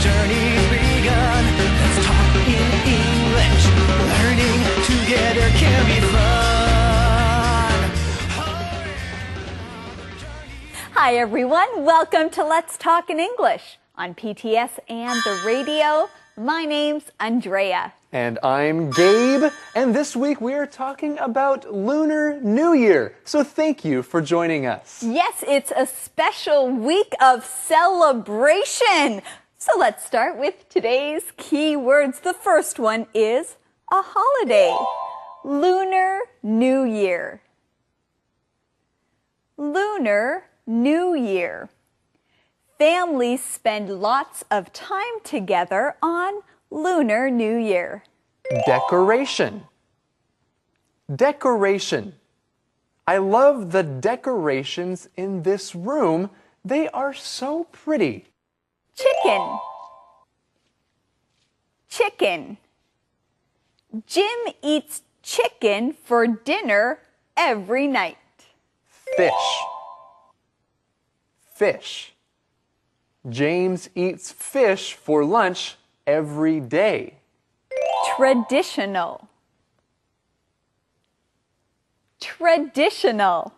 journey's begun. Let's talk in English. Learning together can be fun. Hi everyone, welcome to Let's Talk in English on PTS and the radio. My name's Andrea. And I'm Gabe, and this week we are talking about Lunar New Year. So thank you for joining us. Yes, it's a special week of celebration. So let's start with today's key words. The first one is a holiday. Lunar New Year. Lunar New Year. Families spend lots of time together on Lunar New Year. Decoration. Decoration. I love the decorations in this room. They are so pretty. Chicken. Chicken. Jim eats chicken for dinner every night. Fish. Fish. James eats fish for lunch every day. Traditional. Traditional.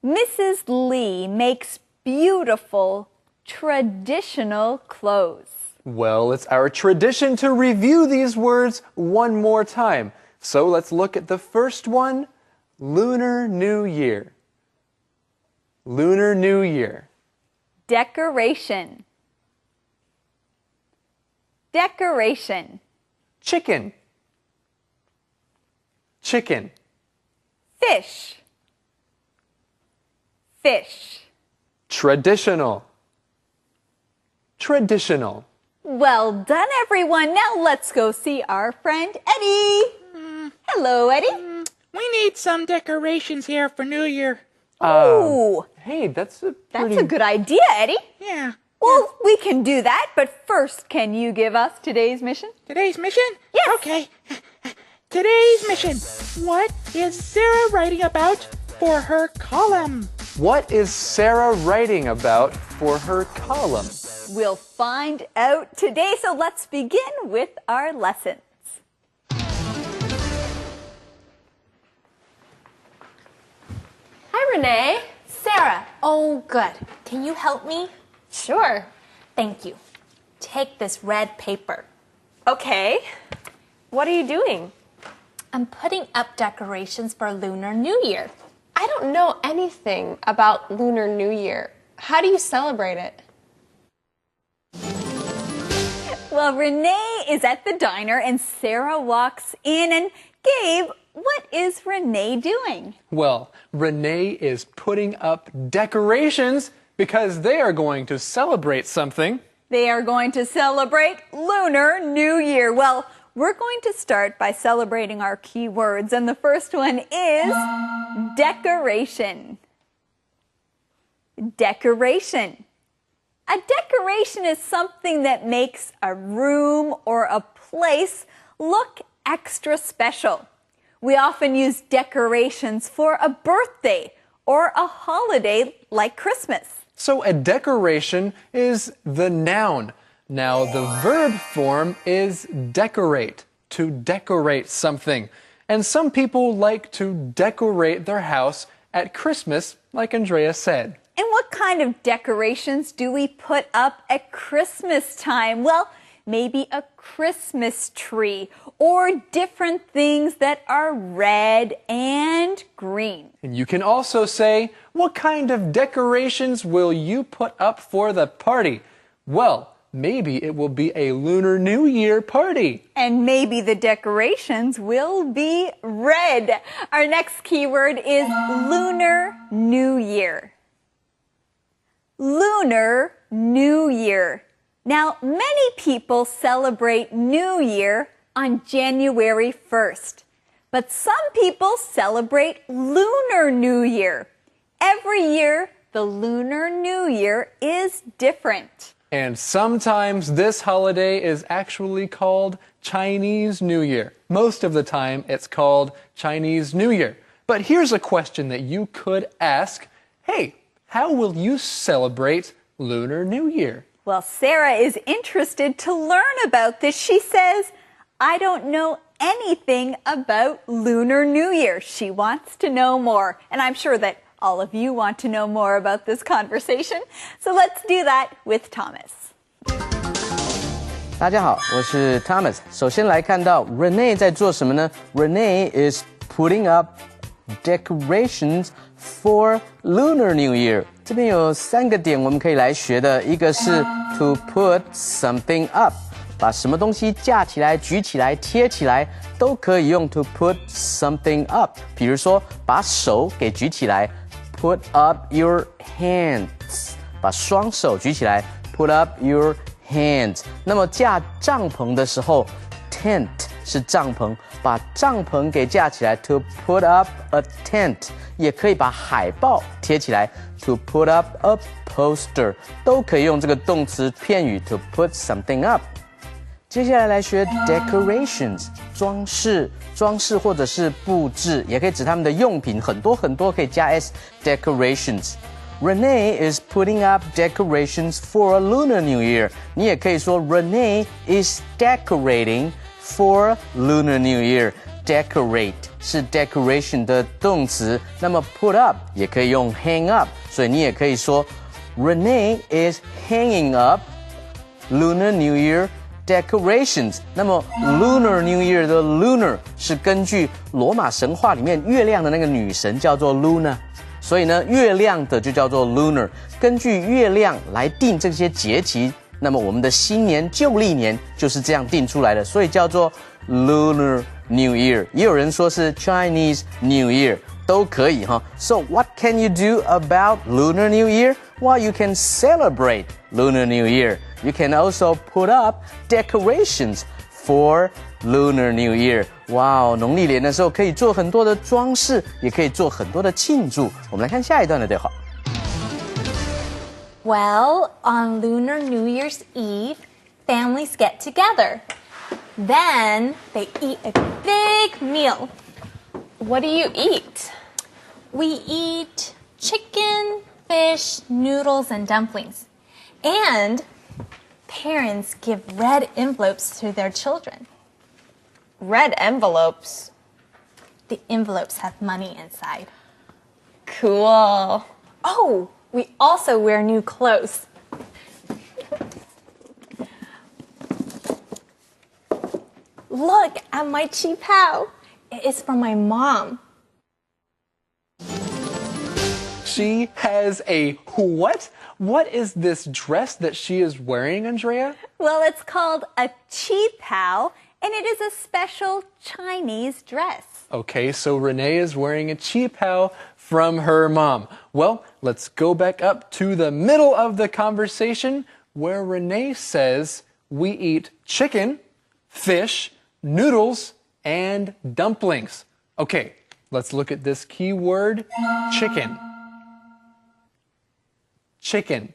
Mrs. Lee makes beautiful traditional clothes. Well, it's our tradition to review these words one more time. So let's look at the first one, Lunar New Year. Lunar New Year. Decoration. Decoration. Chicken. Chicken. Fish. Fish. Traditional. Traditional. Well done, everyone. Now let's go see our friend Eddie. Hello, Eddie. We need some decorations here for New Year. Ooh, Hey, that's a pretty... that's a good idea, Eddie. Yeah. Well, we can do that, but first, can you give us today's mission? Today's mission? Yes. Okay. Today's mission. What is Sarah writing about for her column? What is Sarah writing about for her column? We'll find out today, so let's begin with our lessons. Hi, Renee. Sarah. Oh, good. Can you help me? Sure. Thank you. Take this red paper. Okay. What are you doing? I'm putting up decorations for Lunar New Year. I don't know anything about Lunar New Year. How do you celebrate it? Well, Renee is at the diner and Sarah walks in. And Gabe, what is Renee doing? Well, Renee is putting up decorations because they are going to celebrate something. They are going to celebrate Lunar New Year. Well, we're going to start by celebrating our key words, and the first one is decoration. Decoration. A decoration is something that makes a room or a place look extra special. We often use decorations for a birthday or a holiday like Christmas. So a decoration is the noun. Now the verb form is decorate, to decorate something. And some people like to decorate their house at Christmas, like Andrea said. And what kind of decorations do we put up at Christmas time? Well, maybe a Christmas tree or different things that are red and green. And you can also say, what kind of decorations will you put up for the party? Well, maybe it will be a Lunar New Year party. And maybe the decorations will be red. Our next keyword is Lunar New Year. Lunar New Year. Now, many people celebrate New Year on January 1st, but some people celebrate Lunar New Year. Every year, the Lunar New Year is different. And sometimes this holiday is actually called Chinese New Year. Most of the time, it's called Chinese New Year. But here's a question that you could ask. Hey, how will you celebrate Lunar New Year? Well, Sarah is interested to learn about this. She says, I don't know anything about Lunar New Year. She wants to know more. And I'm sure that all of you want to know more about this conversation. So let's do that with Thomas. 大家好，我是 Thomas。首先来看到 Renee 在做什么呢？ Renee is putting up decorations for Lunar New Year。这边有3个点我们可以来学的，一个是 to put something up， 把什么东西架起来、举起来、贴起来，都可以用 to put something up。比如说，把手给举起来 ，put up your hands， 把双手举起来 ，put up your hands。那么架帐篷的时候 ，tent 是帐篷，把帐篷给架起来 ，to put up a tent。也可以把海报贴起来 ，to put up a poster， 都可以用这个动词片语 to put something up。接下来来学 decorations， 装饰或者是布置，也可以指他们的用品，很多可以加 s。decorations。Renee is putting up decorations for a Lunar New Year。你也可以说 Renee is decorating for Lunar New Year。Decorate 是 decoration 的动词，那么 put up 也可以用 hang up， 所以你也可以说 Renee is hanging up Lunar New Year decorations。那么 Lunar New Year 的 Lunar 是根据罗马神话里面月亮的那个女神叫做 Luna， 所以呢月亮的就叫做 Lunar。根据月亮来定这些节气，那么我们的新年旧历年就是这样定出来的，所以叫做 Lunar New Year， 也有人说是 Chinese New Year， 都可以哈。So what can you do about Lunar New Year? Well, you can celebrate Lunar New Year. You can also put up decorations for Lunar New Year. 哇，农历年的时候可以做很多的装饰，也可以做很多的庆祝。我们来看下一段的对话。Well, on Lunar New Year's Eve, families get together. Then they eat a big meal. What do you eat? We eat chicken, fish, noodles, and dumplings. And parents give red envelopes to their children. Red envelopes. The envelopes have money inside. Cool. Oh, we also wear new clothes. Look at my qipao. It is from my mom. She has a what? What is this dress that she is wearing, Andrea? Well, it's called a qipao, and it is a special Chinese dress. Okay, so Renee is wearing a qipao from her mom. Well, let's go back up to the middle of the conversation where Renee says we eat chicken, fish, noodles, and dumplings. Okay, let's look at this key word, chicken. Chicken.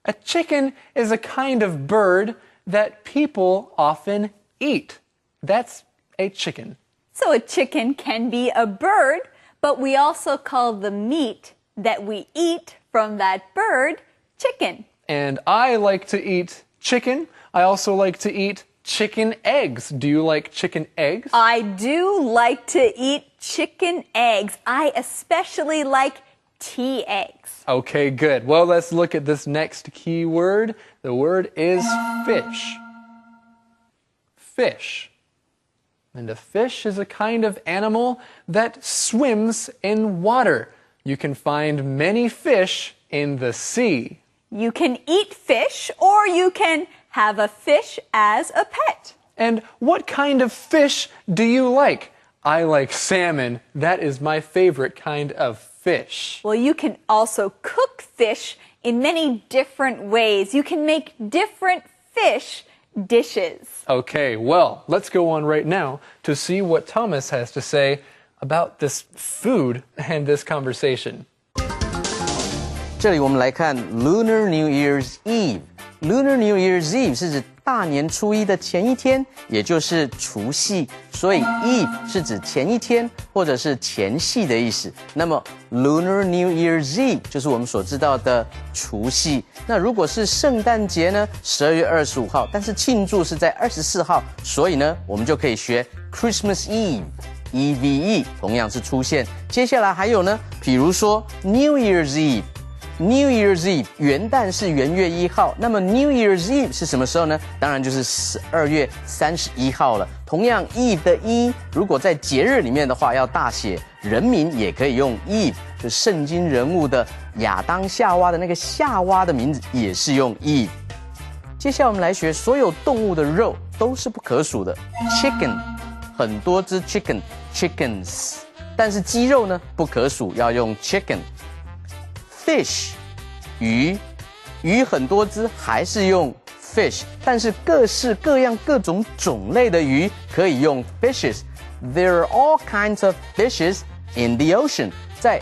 A chicken is a kind of bird that people often eat. That's a chicken. So a chicken can be a bird, but we also call the meat that we eat from that bird chicken. And I like to eat chicken. I also like to eat chicken eggs. Do you like chicken eggs? I do like to eat chicken eggs. I especially like tea eggs. Okay, good. Well, let's look at this next key word. The word is fish. Fish. And a fish is a kind of animal that swims in water. You can find many fish in the sea. You can eat fish, or you can have a fish as a pet. And what kind of fish do you like? I like salmon. That is my favorite kind of fish. Well, you can also cook fish in many different ways. You can make different fish dishes. Okay, well, let's go on right now to see what Thomas has to say about this food and this conversation. 这里我们来看 Lunar New Year's Eve。Lunar New Year's Eve 是指大年初一的前一天，也就是除夕，所以 Eve 是指前一天或者是前夕的意思。那么 Lunar New Year's Eve 就是我们所知道的除夕。那如果是圣诞节呢，12月25号，但是庆祝是在24号，所以呢，我们就可以学 Christmas Eve。EVE 同样是出现。接下来还有呢，比如说 New Year's Eve。New Year's Eve 元旦是元月1号，那么 New Year's Eve 是什么时候呢？当然就是12月31号了。同样 Eve 的 E 如果在节日里面的话要大写，人名也可以用 Eve， 就圣经人物的亚当夏娃的那个夏娃的名字也是用 Eve。接下来我们来学所有动物的肉都是不可数的 ，Chicken 很多只 chickens， 但是鸡肉呢不可数，要用 chicken。Fish 鱼很多只还是用 fish， 但是各式各样各种种类的鱼可以用 fishes。 There are all kinds of fishes in the ocean， 在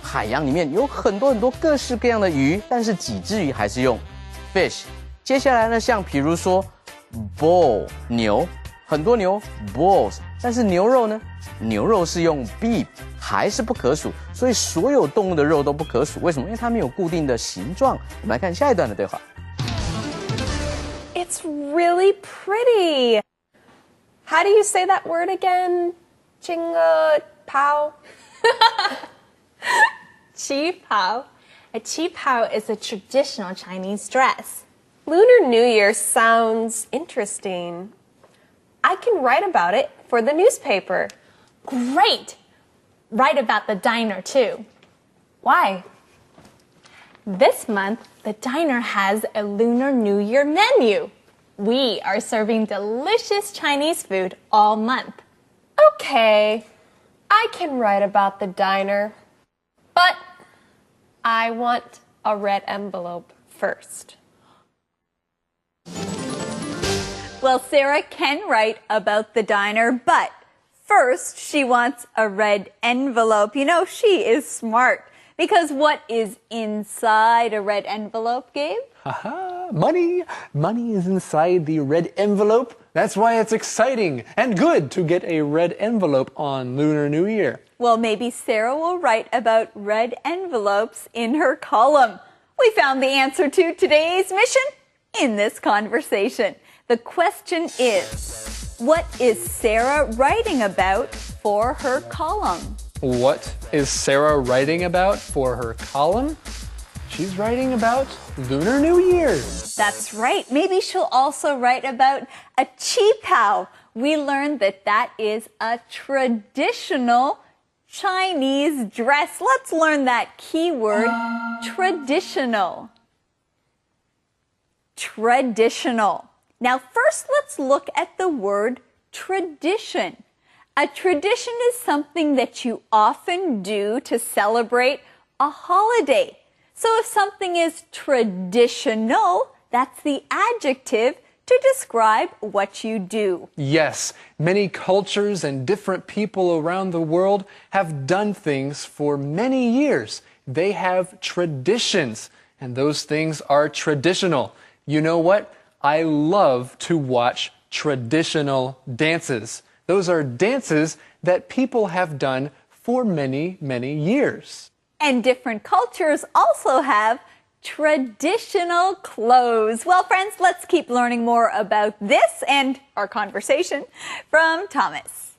海洋里面有很多各式各样的鱼，但是几只鱼还是用 fish。 接下来呢，像比如说 bull 牛，很多牛 bulls， 但是牛肉呢，牛肉是用 beef， 还是不可数，所以所有动物的肉都不可数。为什么？因为它没有固定的形状。我们来看下一段的对话。It's really pretty. How do you say that word again? 旗袍. A 旗袍 is a traditional Chinese dress. Lunar New Year sounds interesting. I can write about it for the newspaper. Great! Write about the diner too. Why? This month, the diner has a Lunar New Year menu. We are serving delicious Chinese food all month. Okay, I can write about the diner. But I want a red envelope first. Well, Sarah can write about the diner, but first she wants a red envelope. You know, she is smart. Because what is inside a red envelope, Gabe? Haha, money. Money is inside the red envelope. That's why it's exciting and good to get a red envelope on Lunar New Year. Well, maybe Sarah will write about red envelopes in her column. We found the answer to today's mission in this conversation. The question is, what is Sarah writing about for her column? What is Sarah writing about for her column? She's writing about Lunar New Year. That's right. Maybe she'll also write about a qipao. We learned that that is a traditional Chinese dress. Let's learn that keyword, traditional. Traditional. Now, first, let's look at the word tradition. A tradition is something that you often do to celebrate a holiday. So if something is traditional, that's the adjective to describe what you do. Yes, many cultures and different people around the world have done things for many years. They have traditions, and those things are traditional. You know what? I love to watch traditional dances. Those are dances that people have done for many, many years. And different cultures also have traditional clothes. Well, friends, let's keep learning more about this and our conversation from Thomas.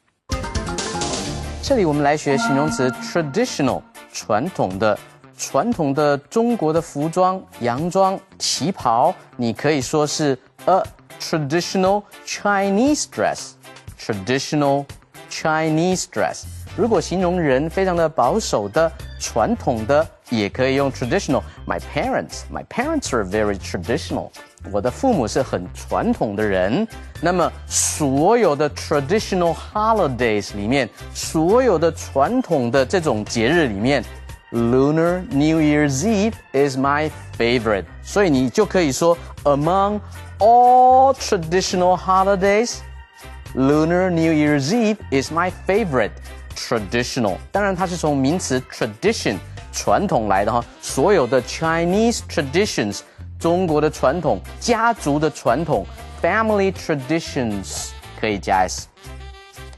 这里我们来学形容词 traditional， 传统的。传统的中国的服装，洋装、旗袍，你可以说是 a traditional Chinese dress。traditional Chinese dress。如果形容人非常的保守的、传统的，也可以用 traditional。My parents are very traditional。我的父母是很传统的人。那么所有的 traditional holidays 里面，所有的传统的这种节日里面 ，Lunar New Year's Eve is my favorite。所以你就可以说 ，Among all traditional holidays。Lunar New Year's Eve is my favorite. Traditional， 当然它是从名词 tradition 传统来的哈。所有的 Chinese traditions 中国的传统，家族的传统 ，family traditions 可以加 s。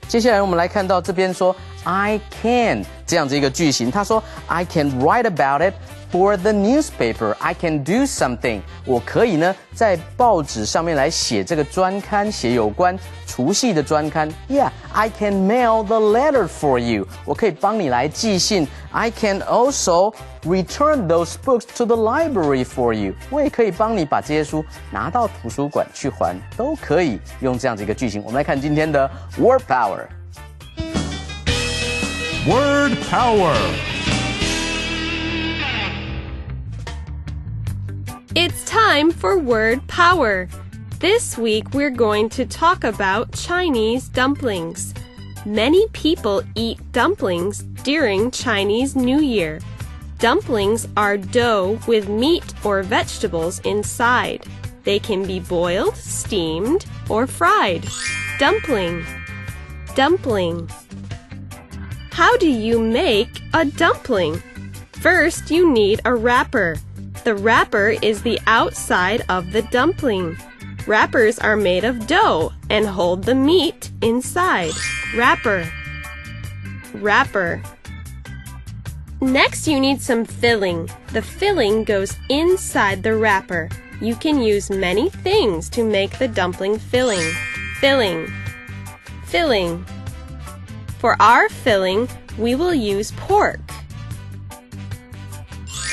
接下来我们来看到这边说 I can 这样子一个句型，他说 I can write about it for the newspaper. I can do something. 我可以呢在报纸上面来写这个专刊，写有关除夕的专刊。Yeah, I can mail the letter for you. 我可以帮你来寄信。I can also return those books to the library for you. 我也可以帮你把这些书拿到图书馆去还，都可以用这样子一个句型。我们来看今天的 Word Power。Word Power. It's time for Word Power. This week we're going to talk about Chinese dumplings. Many people eat dumplings during Chinese New Year. Dumplings are dough with meat or vegetables inside. They can be boiled, steamed, or fried. Dumpling. Dumpling. How do you make a dumpling? First, you need a wrapper. The wrapper is the outside of the dumpling. Wrappers are made of dough and hold the meat inside. Wrapper. Wrapper. Next, you need some filling. The filling goes inside the wrapper. You can use many things to make the dumpling filling. Filling. Filling. For our filling, we will use pork.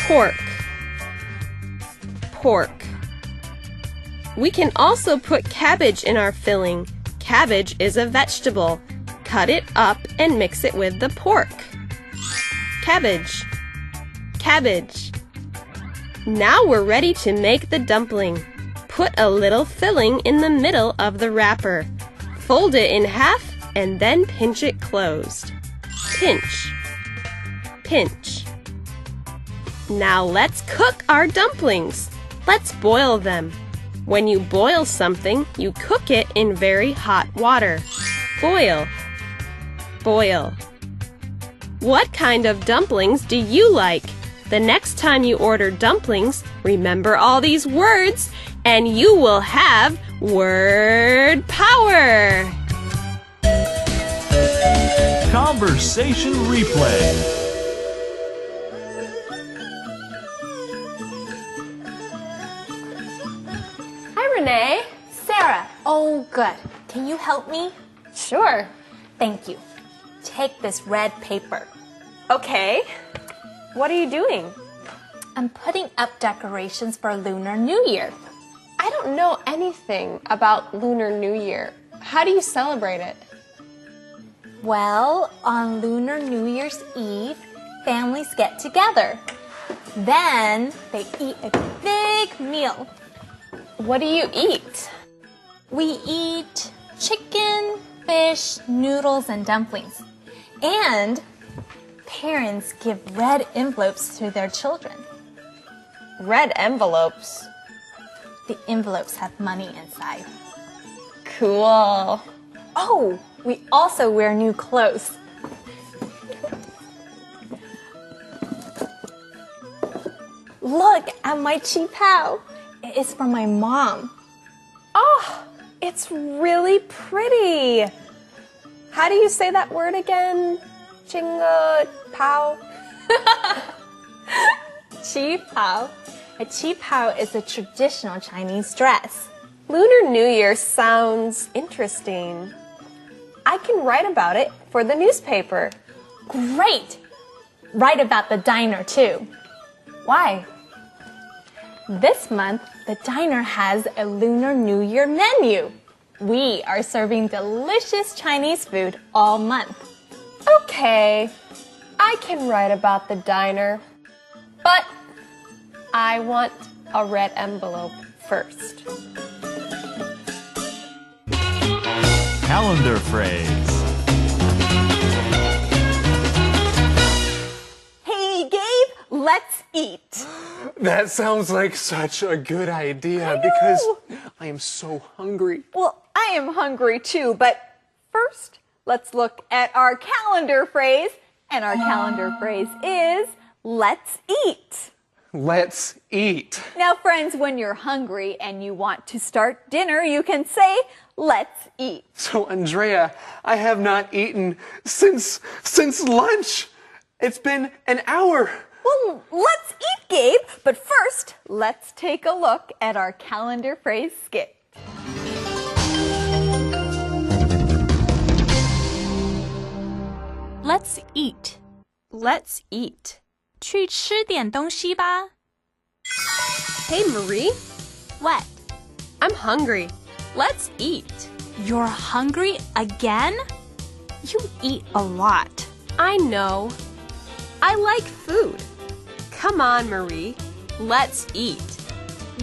Pork. Pork. We can also put cabbage in our filling. Cabbage is a vegetable. Cut it up and mix it with the pork. Cabbage. Cabbage. Now we're ready to make the dumpling. Put a little filling in the middle of the wrapper. Fold it in half and then pinch it closed. Pinch. Pinch. Now let's cook our dumplings. Let's boil them. When you boil something, you cook it in very hot water. Boil. Boil. What kind of dumplings do you like? The next time you order dumplings, remember all these words, and you will have word power. Conversation replay. Renee. Sarah, oh good. Can you help me? Sure. Thank you. Take this red paper. Okay. What are you doing? I'm putting up decorations for Lunar New Year. I don't know anything about Lunar New Year. How do you celebrate it? Well, on Lunar New Year's Eve, families get together. Then they eat a big meal. What do you eat? We eat chicken, fish, noodles, and dumplings. And parents give red envelopes to their children. Red envelopes? The envelopes have money inside. Cool. Oh, we also wear new clothes. Look at my chi pao. It is from my mom. Oh, it's really pretty. How do you say that word again? Chinga pao? Chi pao. A chi pao is a traditional Chinese dress. Lunar New Year sounds interesting. I can write about it for the newspaper. Great! Write about the diner too. Why? This month, the diner has a Lunar New Year menu. We are serving delicious Chinese food all month. Okay, I can write about the diner, but I want a red envelope first. Calendar phrase. Hey, Gabe, let's eat. That sounds like such a good idea because I am so hungry. Well, I am hungry too, but first, let's look at our calendar phrase. And our calendar phrase is, let's eat. Let's eat. Now, friends, when you're hungry and you want to start dinner, you can say, let's eat. So, Andrea, I have not eaten since lunch. It's been an hour. Well, let's eat, Gabe. But first, let's take a look at our calendar phrase skit. Let's eat. Let's eat. 去吃点东西吧。 Hey, Marie. What? I'm hungry. Let's eat. You're hungry again? You eat a lot. I know. I like food. Come on, Marie. Let's eat.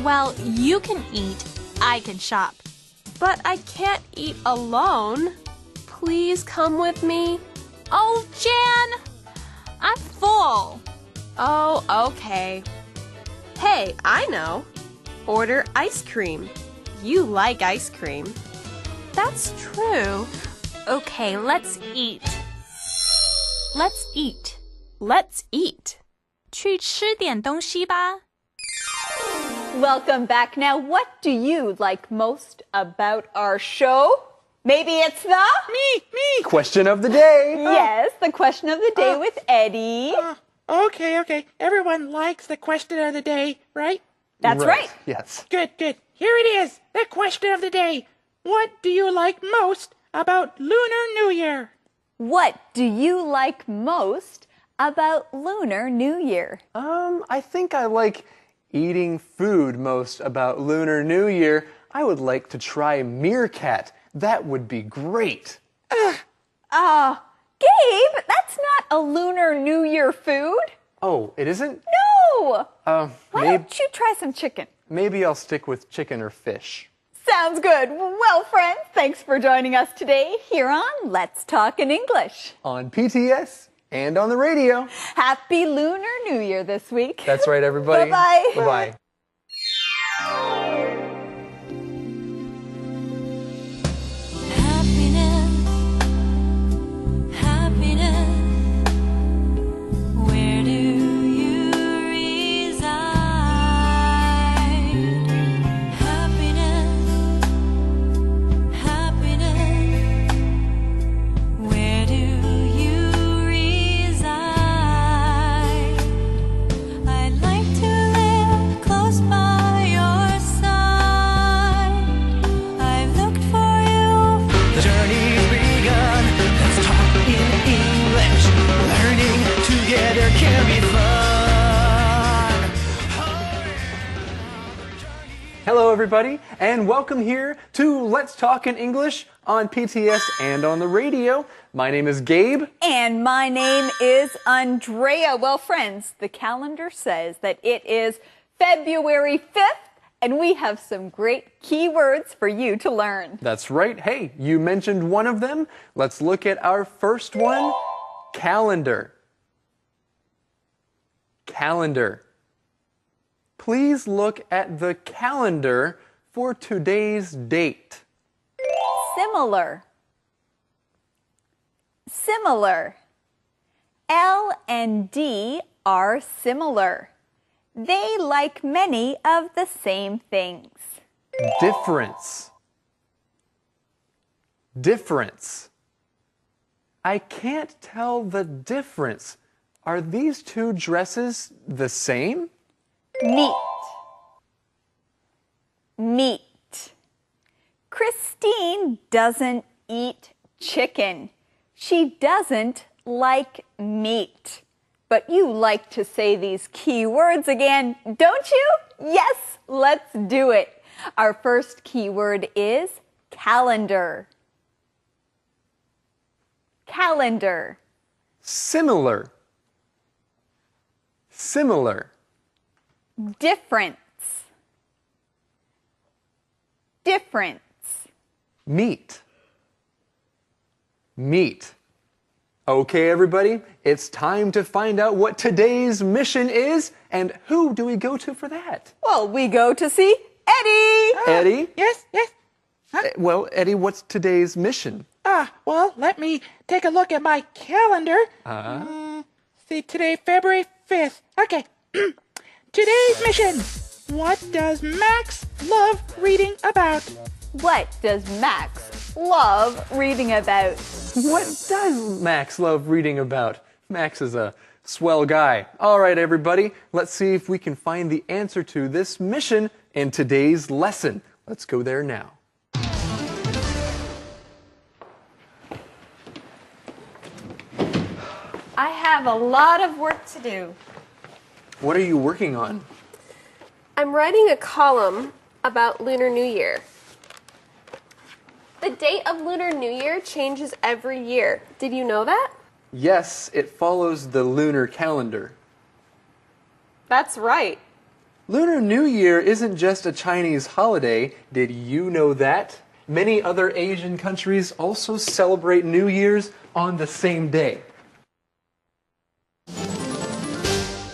Well, you can eat. I can shop. But I can't eat alone. Please come with me. Oh, Jan! I'm full. Oh, okay. Hey, I know. Order ice cream. You like ice cream. That's true. Okay, let's eat. Let's eat. Let's eat. 去吃点东西吧。 Welcome back. Now, what do you like most about our show? Maybe it's the... Me. Question of the day. Yes, the question of the day with Eddie. Okay. Everyone likes the question of the day, right? That's right. Yes. Good. Here it is, the question of the day. What do you like most about Lunar New Year? What do you like most about Lunar New Year? I think I like eating food most about Lunar New Year. I would like to try meerkat. That would be great. Gabe, that's not a Lunar New Year food. Oh, it isn't? No. Why don't you try some chicken? Maybe I'll stick with chicken or fish. Sounds good. Well, friends, thanks for joining us today here on Let's Talk in English. On PTS and on the radio. Happy Lunar New Year this week. That's right, everybody. Bye-bye. Bye-bye. Where do you reside? Happiness. Where do you reside? I'd like to live close by your side. I've looked for you. The journey's begun. Let's talk in English. Learning together can be fun. Hello, everybody, and welcome here to Let's Talk in English on PTS and on the radio. My name is Gabe. And my name is Andrea. Well, friends, the calendar says that it is February 5th, and we have some great keywords for you to learn. That's right. Hey, you mentioned one of them. Let's look at our first one, calendar. Calendar. Please look at the calendar for today's date. Similar. Similar. L and D are similar. They like many of the same things. Difference. Difference. I can't tell the difference. Are these two dresses the same? Meat. Meat. Christine doesn't eat chicken. She doesn't like meat. But you like to say these key words again, don't you? Yes, let's do it. Our first keyword is calendar. Calendar. Similar. Similar. Difference. Difference. Meat. Meat. Okay, everybody, it's time to find out what today's mission is, and who do we go to for that? Well, we go to see Eddie. Eddie? Yes. Well, Eddie, what's today's mission? Well, let me take a look at my calendar. See, today, February 5th. Okay. Today's mission. What does Max love reading about? What does Max love reading about? What does Max love reading about? Max is a swell guy. All right, everybody, let's see if we can find the answer to this mission in today's lesson. Let's go there now. I have a lot of work to do. What are you working on? I'm writing a column about Lunar New Year. The date of Lunar New Year changes every year. Did you know that? Yes, it follows the lunar calendar. That's right. Lunar New Year isn't just a Chinese holiday. Did you know that? Many other Asian countries also celebrate New Year's on the same day.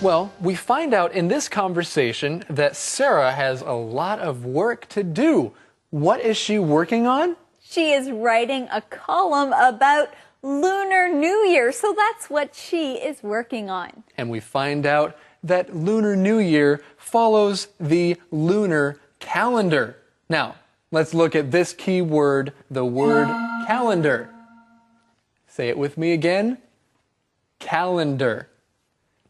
Well, we find out in this conversation that Sarah has a lot of work to do. What is she working on? She is writing a column about Lunar New Year, so that's what she is working on. And we find out that Lunar New Year follows the lunar calendar. Now, let's look at this key word, the word calendar. Say it with me again. Calendar.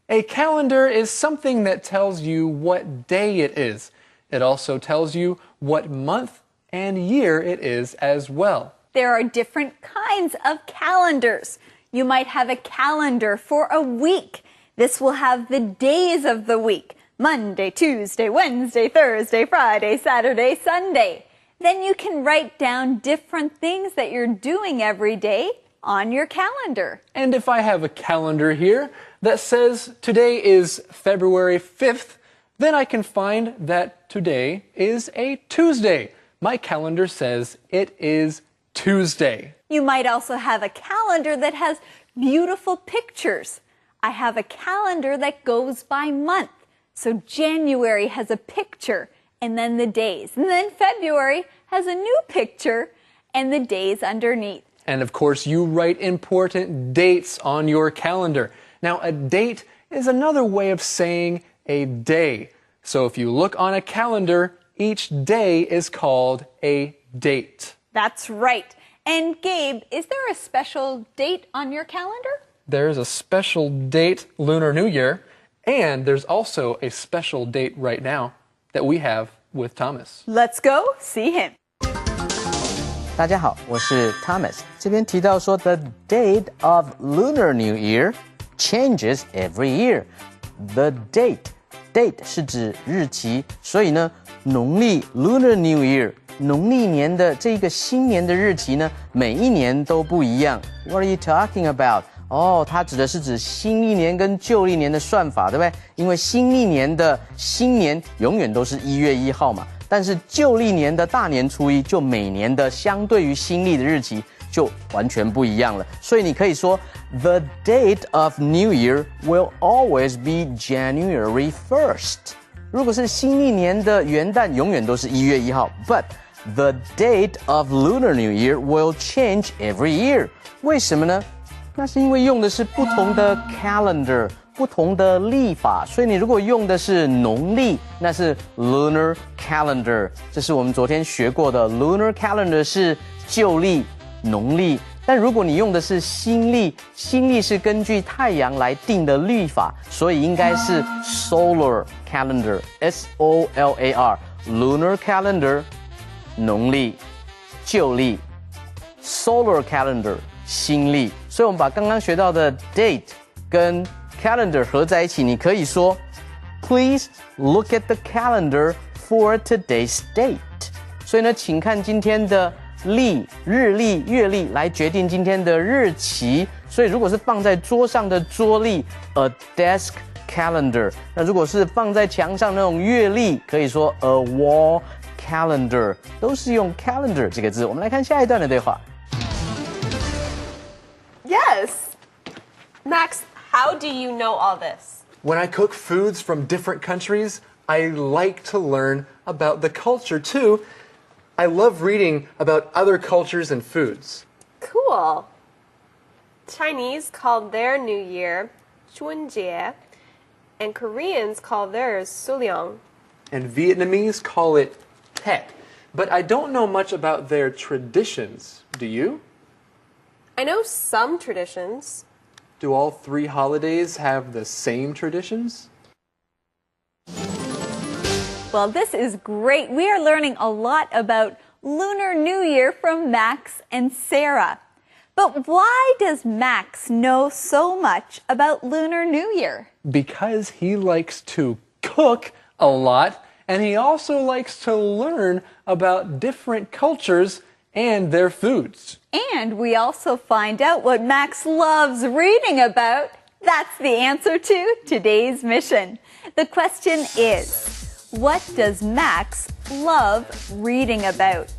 A calendar is something that tells you what day it is. It also tells you what month and year it is as well. There are different kinds of calendars. You might have a calendar for a week. This will have the days of the week. Monday, Tuesday, Wednesday, Thursday, Friday, Saturday, Sunday. Then you can write down different things that you're doing every day on your calendar. And if I have a calendar here that says today is February 5th, then I can find that today is a Tuesday. My calendar says it is Tuesday. You might also have a calendar that has beautiful pictures. I have a calendar that goes by month. So January has a picture and then the days. And then February has a new picture and the days underneath. And of course, you write important dates on your calendar. Now, a date is another way of saying a day. So if you look on a calendar, each day is called a date. That's right. And Gabe, is there a special date on your calendar? There's a special date, Lunar New Year, and there's also a special date right now that we have with Thomas. Let's go see him. 大家好，我是 Thomas。这边提到说 ，the date of Lunar New Year changes every year. The date 是指日期，所以呢，农历 Lunar New Year 农历年的这个新年的日期呢，每一年都不一样。What are you talking about? 哦，它指的是指新历年跟旧历年的算法，对不对？因为新历年的新年永远都是1月1号嘛。但是旧历年的大年初一，就每年的相对于新历的日期就完全不一样了。所以你可以说 ，The date of New Year will always be January 1st。如果是新历年的元旦，永远都是1月1号。But the date of Lunar New Year will change every year。为什么呢？那是因为用的是不同的 calendar。不同的历法，所以你如果用的是农历，那是 lunar calendar， 这是我们昨天学过的 lunar calendar 是旧历、农历。但如果你用的是新历，新历是根据太阳来定的历法，所以应该是 solar calendar SOLAR lunar calendar 农历、旧历 solar calendar 新历。所以我们把刚刚学到的 date 跟calendar 合在一起，你可以说 Please look at the calendar for today's date。 所以呢，请看今天的历、日历、月历来决定今天的日期。所以如果是放在桌上的桌历 a desk calendar， 那如果是放在墙上那种月历，可以说 a wall calendar， 都是用 calendar 这个字。我们来看下一段的对话。 Yes. Max, how do you know all this? When I cook foods from different countries, I like to learn about the culture too. I love reading about other cultures and foods. Cool. Chinese called their New Year 春节 and Koreans call theirs sulyong. And Vietnamese call it Tet. But I don't know much about their traditions. Do you? I know some traditions. Do all 3 holidays have the same traditions? Well, this is great. We are learning a lot about Lunar New Year from Max and Sarah. But why does Max know so much about Lunar New Year? Because he likes to cook a lot, and he also likes to learn about different cultures and their foods. And we also find out what Max loves reading about. That's the answer to today's mission. The question is, what does Max love reading about?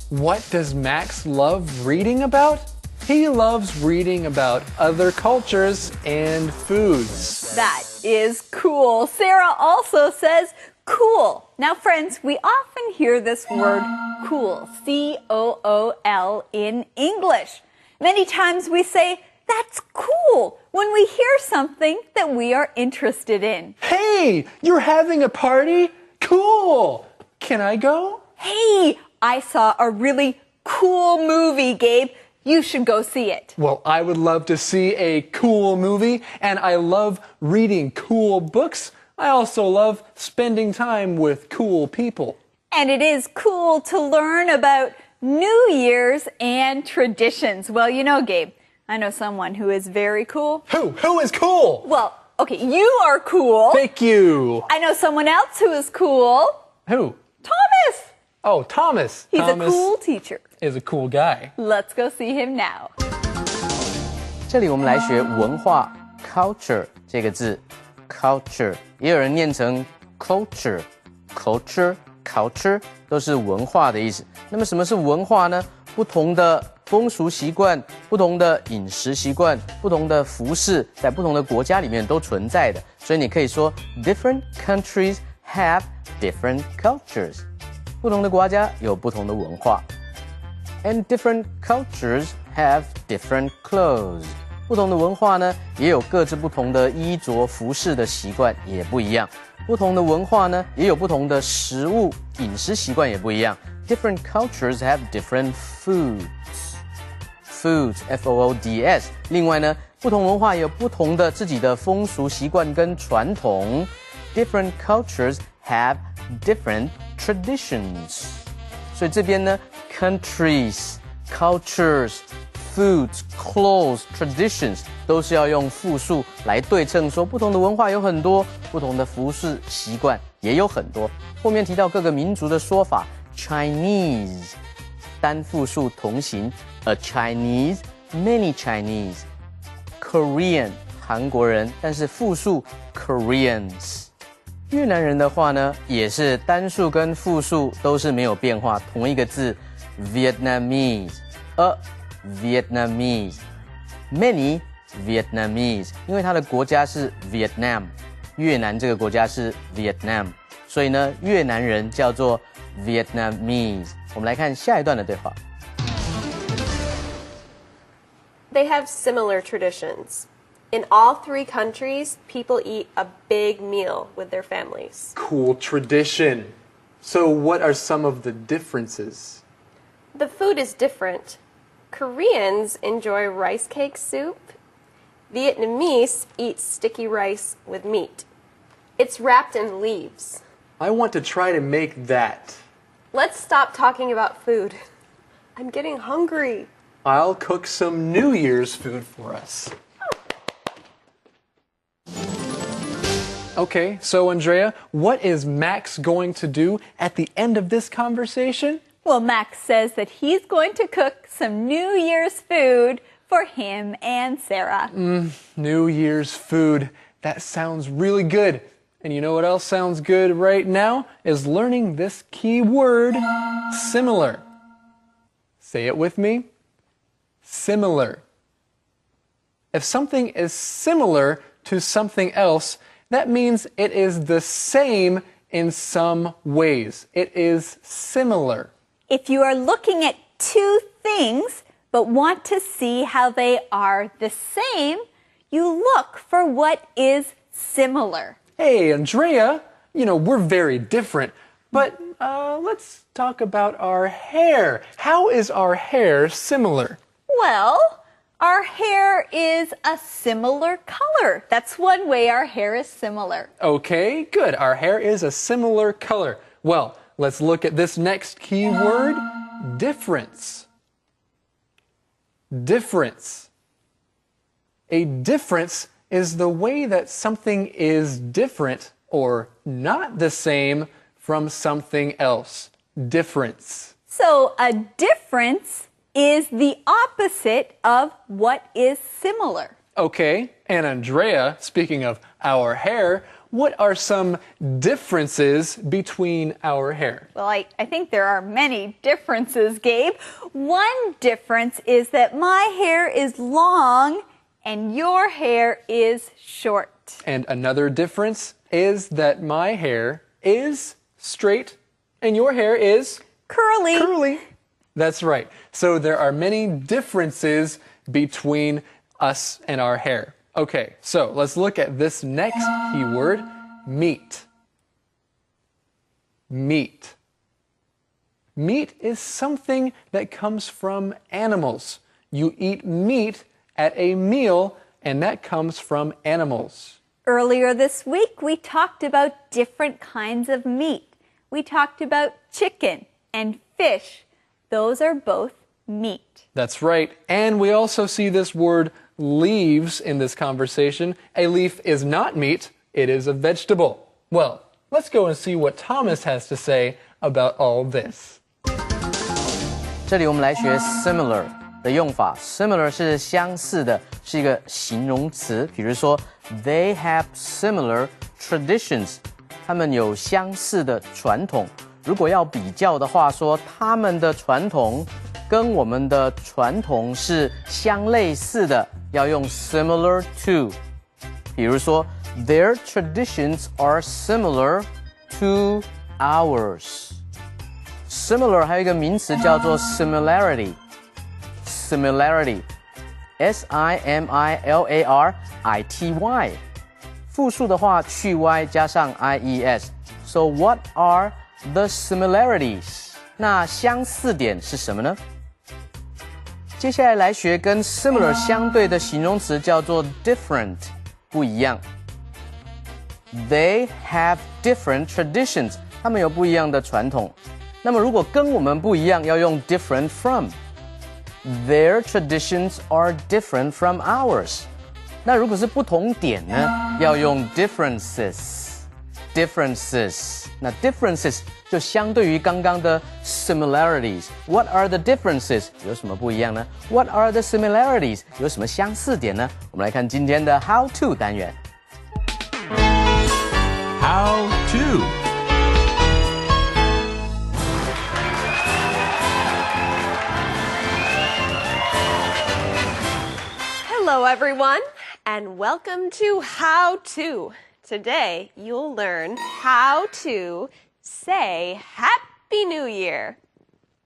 What does Max love reading about? He loves reading about other cultures and foods. That is cool. Sarah also says cool. Now, friends, we often hear this word cool, C-O-O-L, in English. Many times we say, that's cool, when we hear something that we are interested in. Hey, you're having a party? Cool. Can I go? Hey, I saw a really cool movie, Gabe. You should go see it. Well, I would love to see a cool movie, and I love reading cool books. I also love spending time with cool people. And it is cool to learn about New Year's and traditions. Well, you know, Gabe, I know someone who is very cool. Who? Who is cool? Well, okay, you are cool. Thank you. I know someone else who is cool. Who? Thomas. Oh, Thomas. He's Thomas a cool teacher. is a cool guy. Let's go see him now. 这里我们来学文化 culture 这个字 culture 也有人念成 culture culture culture 都是文化的意思。那么什么是文化呢？不同的风俗习惯、不同的饮食习惯、不同的服饰，在不同的国家里面都存在的。所以你可以说 different countries have different cultures。不同的国家有不同的文化。And different cultures have different clothes。不同的文化呢，也有各自不同的衣着服饰的习惯，也不一样。不同的文化呢，也有不同的食物饮食习惯，也不一样。Different cultures have different foods. Foods, F-O-O-D-S. 另外呢，不同文化也有不同的自己的风俗习惯跟传统。Different cultures have different traditions. 所以这边呢 countries, cultures, foods, clothes, traditions 都是要用复数来对称说不同的文化有很多，不同的服饰习惯也有很多。后面提到各个民族的说法 Chinese 单复数同形 a Chinese, many Chinese. Korean 韩国人，但是复数 Koreans。越南人的话呢，也是单数跟复数都是没有变化，同一个字 Vietnamese, a Vietnamese, many Vietnamese， 因为它的国家是 Vietnam， 越南这个国家是 Vietnam， 所以呢，越南人叫做 Vietnamese。我们来看下一段的对话。They have similar traditions. In all 3 countries, people eat a big meal with their families. Cool tradition. So what are some of the differences? The food is different. Koreans enjoy rice cake soup. Vietnamese eat sticky rice with meat. It's wrapped in leaves. I want to try to make that. Let's stop talking about food. I'm getting hungry. I'll cook some New Year's food for us. Okay, so Andrea, what is Max going to do at the end of this conversation? Well, Max says that he's going to cook some New Year's food for him and Sarah. New Year's food. That sounds really good. And you know what else sounds good right now? Is learning this key word, similar. Say it with me. Similar. If something is similar to something else, that means it is the same in some ways. It is similar. If you are looking at 2 things but want to see how they are the same, you look for what is similar. Hey, Andrea, we're very different, but let's talk about our hair. How is our hair similar? Well, our hair is a similar color. That's one way our hair is similar. Okay, good. Our hair is a similar color. Well, let's look at this next key word, difference. Difference. A difference is the way that something is different or not the same from something else. Difference. So a difference is the opposite of what is similar. Okay, and Andrea, speaking of our hair, what are some differences between our hair? Well, I think there are many differences, Gabe. One difference is that my hair is long and your hair is short. And another difference is that my hair is straight and your hair is curly. Curly. That's right. So there are many differences between us and our hair. Okay, so let's look at this next keyword, meat. Meat. Meat is something that comes from animals. You eat meat at a meal, and that comes from animals. Earlier this week, we talked about different kinds of meat. We talked about chicken and fish. Those are both meat. That's right. And we also see this word leaves in this conversation. A leaf is not meat, it is a vegetable. Well, let's go and see what Thomas has to say about all this. 这里我们来学 similar 的用法。similar 是相似的，是一个形容词。比如说 they have similar traditions， 他们有相似的传统。如果要比较的话，说他们的传统跟我们的传统是相类似的，要用 similar to。比如说 their traditions are similar to ours。similar 还有一个名词叫做 similarity。similarity S-I-M-I-L-A-R-I-T-Y 复数的话去 y 加上 i-e-s So what are the similarities? 那相似点是什么呢？接下来来学跟 similar 相对的形容词叫做 different 不一样 They have different traditions 他们有不一样的传统那么如果跟我们不一样要用 different from Their traditions are different from ours 那如果是不同点呢要用 differences 那 differences 就相对于刚刚的 similarities What are the differences 有什么不一样呢 What are the similarities 有什么相似点呢我们来看今天的 How to 单元 How to Hello everyone and welcome to How To. Today you'll learn how to say Happy New Year.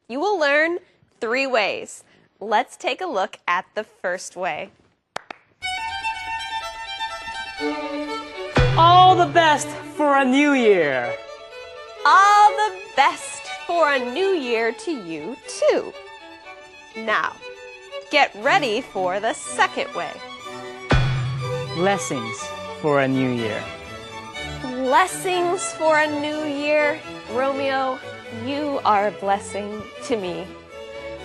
You will learn 3 ways. Let's take a look at the first way. All the best for a new year. All the best for a new year to you too. Now, get ready for the second way. Blessings for a new year. Blessings for a new year. Romeo, you are a blessing to me.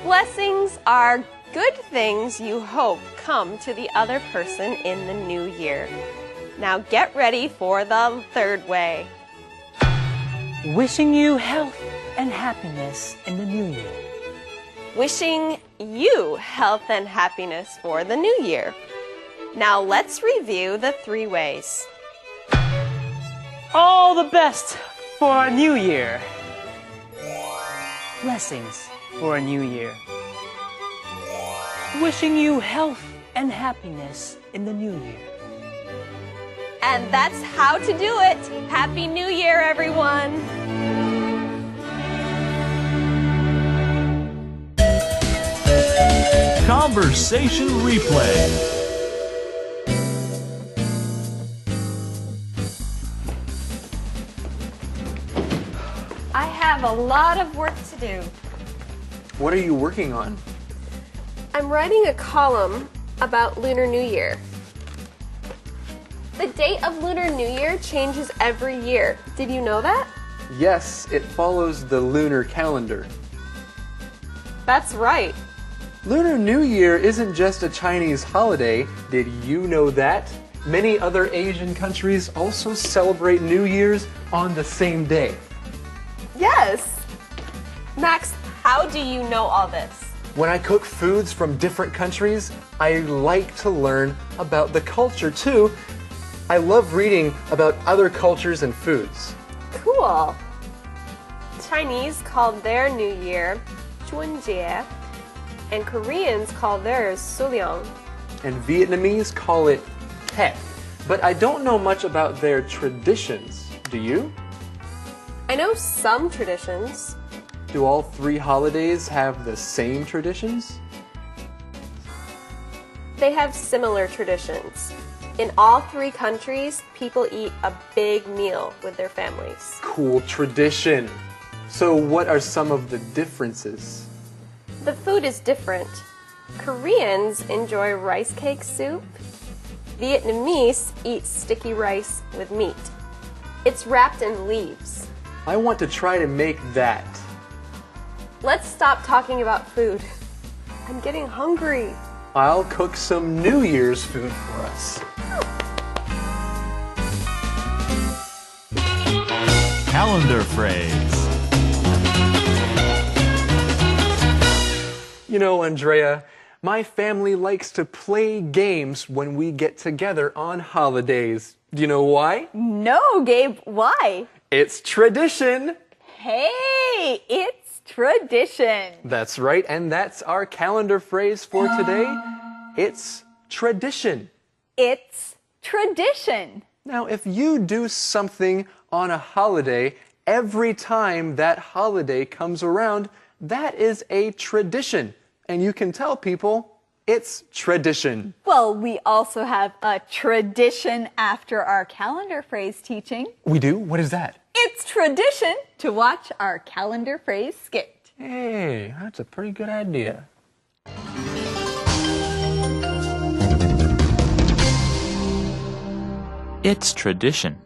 Blessings are good things you hope come to the other person in the new year. Now get ready for the third way. Wishing you health and happiness in the new year. Wishing you health and happiness for the new year. Now let's review the 3 ways. All the best for a new year. Blessings for a new year. Wishing you health and happiness in the new year. And that's how to do it. Happy New Year, everyone. Conversation replay. have a lot of work to do. What are you working on? I'm writing a column about Lunar New Year. The date of Lunar New Year changes every year. Did you know that? Yes, it follows the lunar calendar. That's right. Lunar New Year isn't just a Chinese holiday. Did you know that? Many other Asian countries also celebrate New Year's on the same day. Yes. Max, how do you know all this? When I cook foods from different countries, I like to learn about the culture too. I love reading about other cultures and foods. Cool. Chinese call their New Year 春节, and Koreans call theirs Suliang. And Vietnamese call it Tet. But I don't know much about their traditions. Do you? I know some traditions. Do all three holidays have the same traditions? They have similar traditions. In all three countries, people eat a big meal with their families. Cool tradition. So what are some of the differences? The food is different. Koreans enjoy rice cake soup. Vietnamese eat sticky rice with meat. It's wrapped in leaves. I want to try to make that. Let's stop talking about food. I'm getting hungry. I'll cook some New Year's food for us. Calendar phrase. You know, Andrea, my family likes to play games when we get together on holidays. Do you know why? No, Gabe, why? It's tradition. Hey, it's tradition. That's right, and that's our calendar phrase for today. It's tradition. It's tradition. Now, if you do something on a holiday, every time that holiday comes around, that is a tradition. And you can tell people it's tradition. Well, we also have a tradition after our calendar phrase teaching. We do? What is that? It's tradition to watch our calendar phrase skit. Hey, that's a pretty good idea. It's tradition.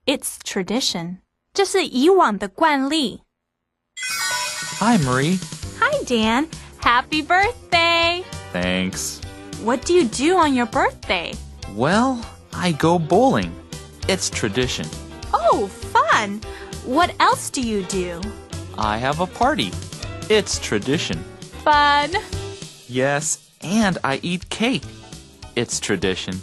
It's tradition. 这是以往的惯例。 Hi, Marie. Hi, Dan. Happy birthday. Thanks. What do you do on your birthday? Well, I go bowling. It's tradition. Oh, fun. What else do you do? I have a party. It's tradition. Fun. Yes, and I eat cake. It's tradition.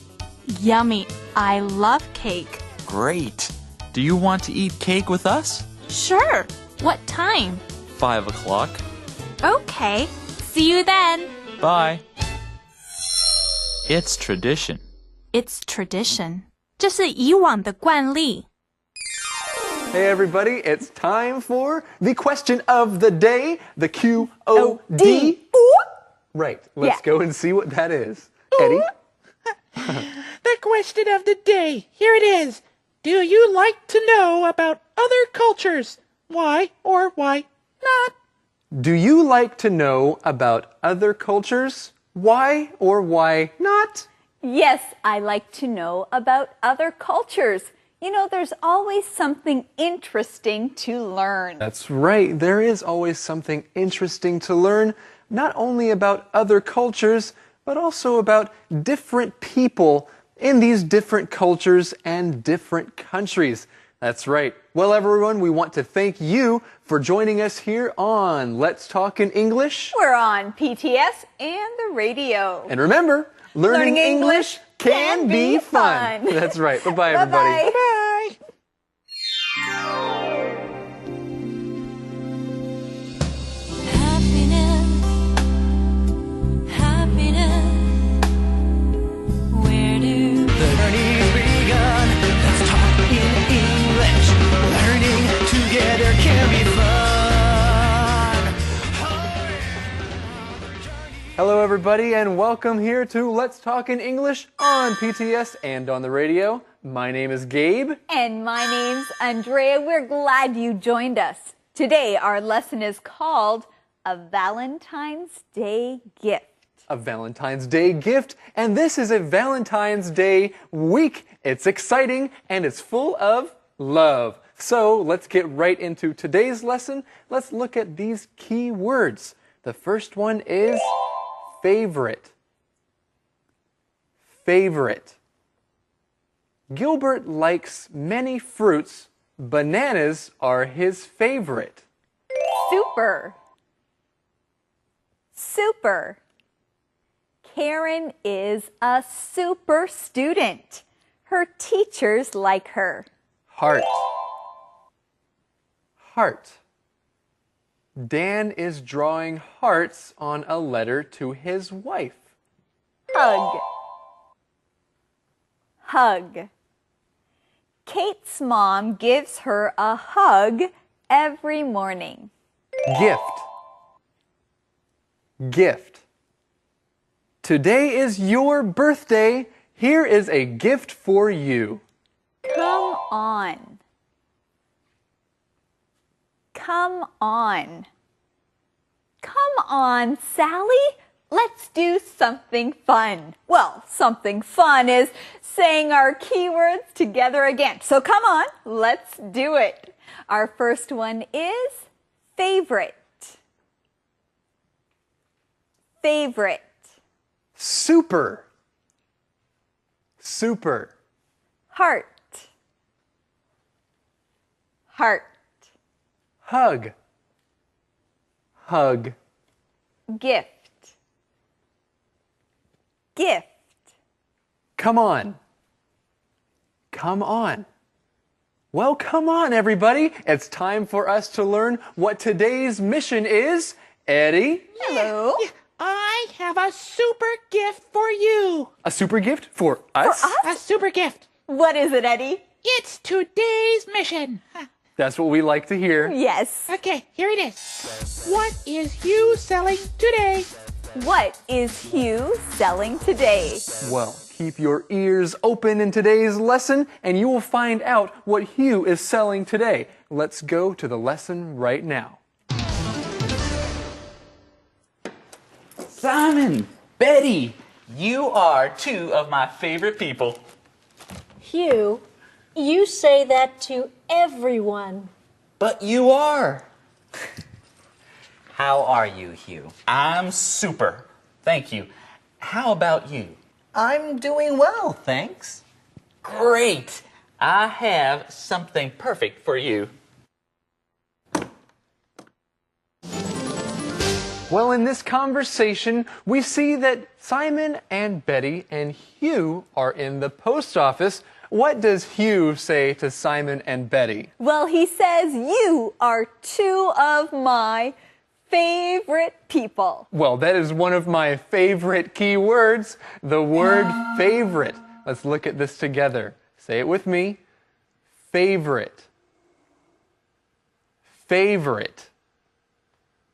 Yummy. I love cake. Great. Do you want to eat cake with us? Sure. What time? 5 o'clock. Okay. See you then. Bye. It's tradition. It's tradition. 这是以往的惯例。 Hey everybody, it's time for the question of the day, the QOD. Right, let's go and see what that is. Eddie? The question of the day. Here it is. Do you like to know about other cultures? Why or why not? Do you like to know about other cultures? Why or why not? Yes, I like to know about other cultures. You know, there's always something interesting to learn. That's right, there is always something interesting to learn, not only about other cultures, but also about different people in these different cultures and different countries. That's right. Well, everyone, we want to thank you for joining us here on Let's Talk in English. We're on PTS and the radio. And remember, learning English can be fun. That's right. Bye-bye, everybody. Bye. Where do The journey's begun. Let's talk in English. Learning together can be fun. Hello, everybody, and welcome here to Let's Talk in English on PTS and on the radio. My name is Gabe. And my name's Andrea. We're glad you joined us. Today, our lesson is called A Valentine's Day Gift. A Valentine's Day gift, and this is a Valentine's Day week. It's exciting and it's full of love. So let's get right into today's lesson. Let's look at these key words. The first one is favorite. Favorite. Gilbert likes many fruits. Bananas are his favorite. Super. Super. Karen is a super student. Her teachers like her. Heart. Heart. Dan is drawing hearts on a letter to his wife. Hug. Hug. Kate's mom gives her a hug every morning. Gift. Gift. Today is your birthday. Here is a gift for you. Come on. Come on. Come on, Sally. Let's do something fun. Well, something fun is saying our keywords together again. So come on, let's do it. Our first one is favorite. Favorite. Super. Super. Heart. Heart. Hug. Hug. Gift. Gift. Come on. Come on. Well, come on, everybody. It's time for us to learn what today's mission is. Eddie? Hello. I have a super gift for you. A super gift for us? For us? A super gift. What is it, Eddie? It's today's mission. That's what we like to hear. Yes. Okay, here it is. What is Hugh selling today? What is Hugh selling today? Well, keep your ears open in today's lesson and you will find out what Hugh is selling today. Let's go to the lesson right now. Simon, Betty, you are two of my favorite people. Hugh, you say that to everyone. But you are. How are you, Hugh? I'm super. Thank you. How about you? I'm doing well, thanks. Great. I have something perfect for you. Well, in this conversation, we see that Simon and Betty and Hugh are in the post office. What does Hugh say to Simon and Betty? Well, he says, you are two of my favorite people. Well, that is one of my favorite key words, the word favorite. Let's look at this together. Say it with me. Favorite. Favorite.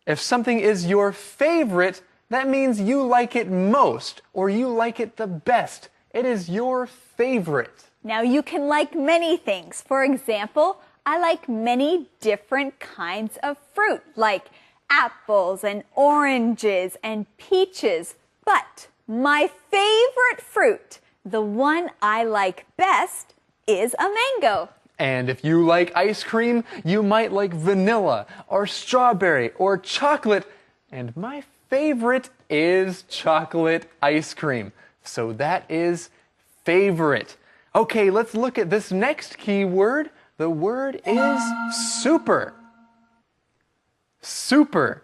If something is your favorite, that means you like it most or you like it the best. It is your favorite. Now, you can like many things. For example, I like many different kinds of fruit, like apples and oranges and peaches. But my favorite fruit, the one I like best, is a mango. And if you like ice cream, you might like vanilla or strawberry or chocolate. And my favorite is chocolate ice cream. So that is favorite. Okay, let's look at this next key word. The word is super. Super.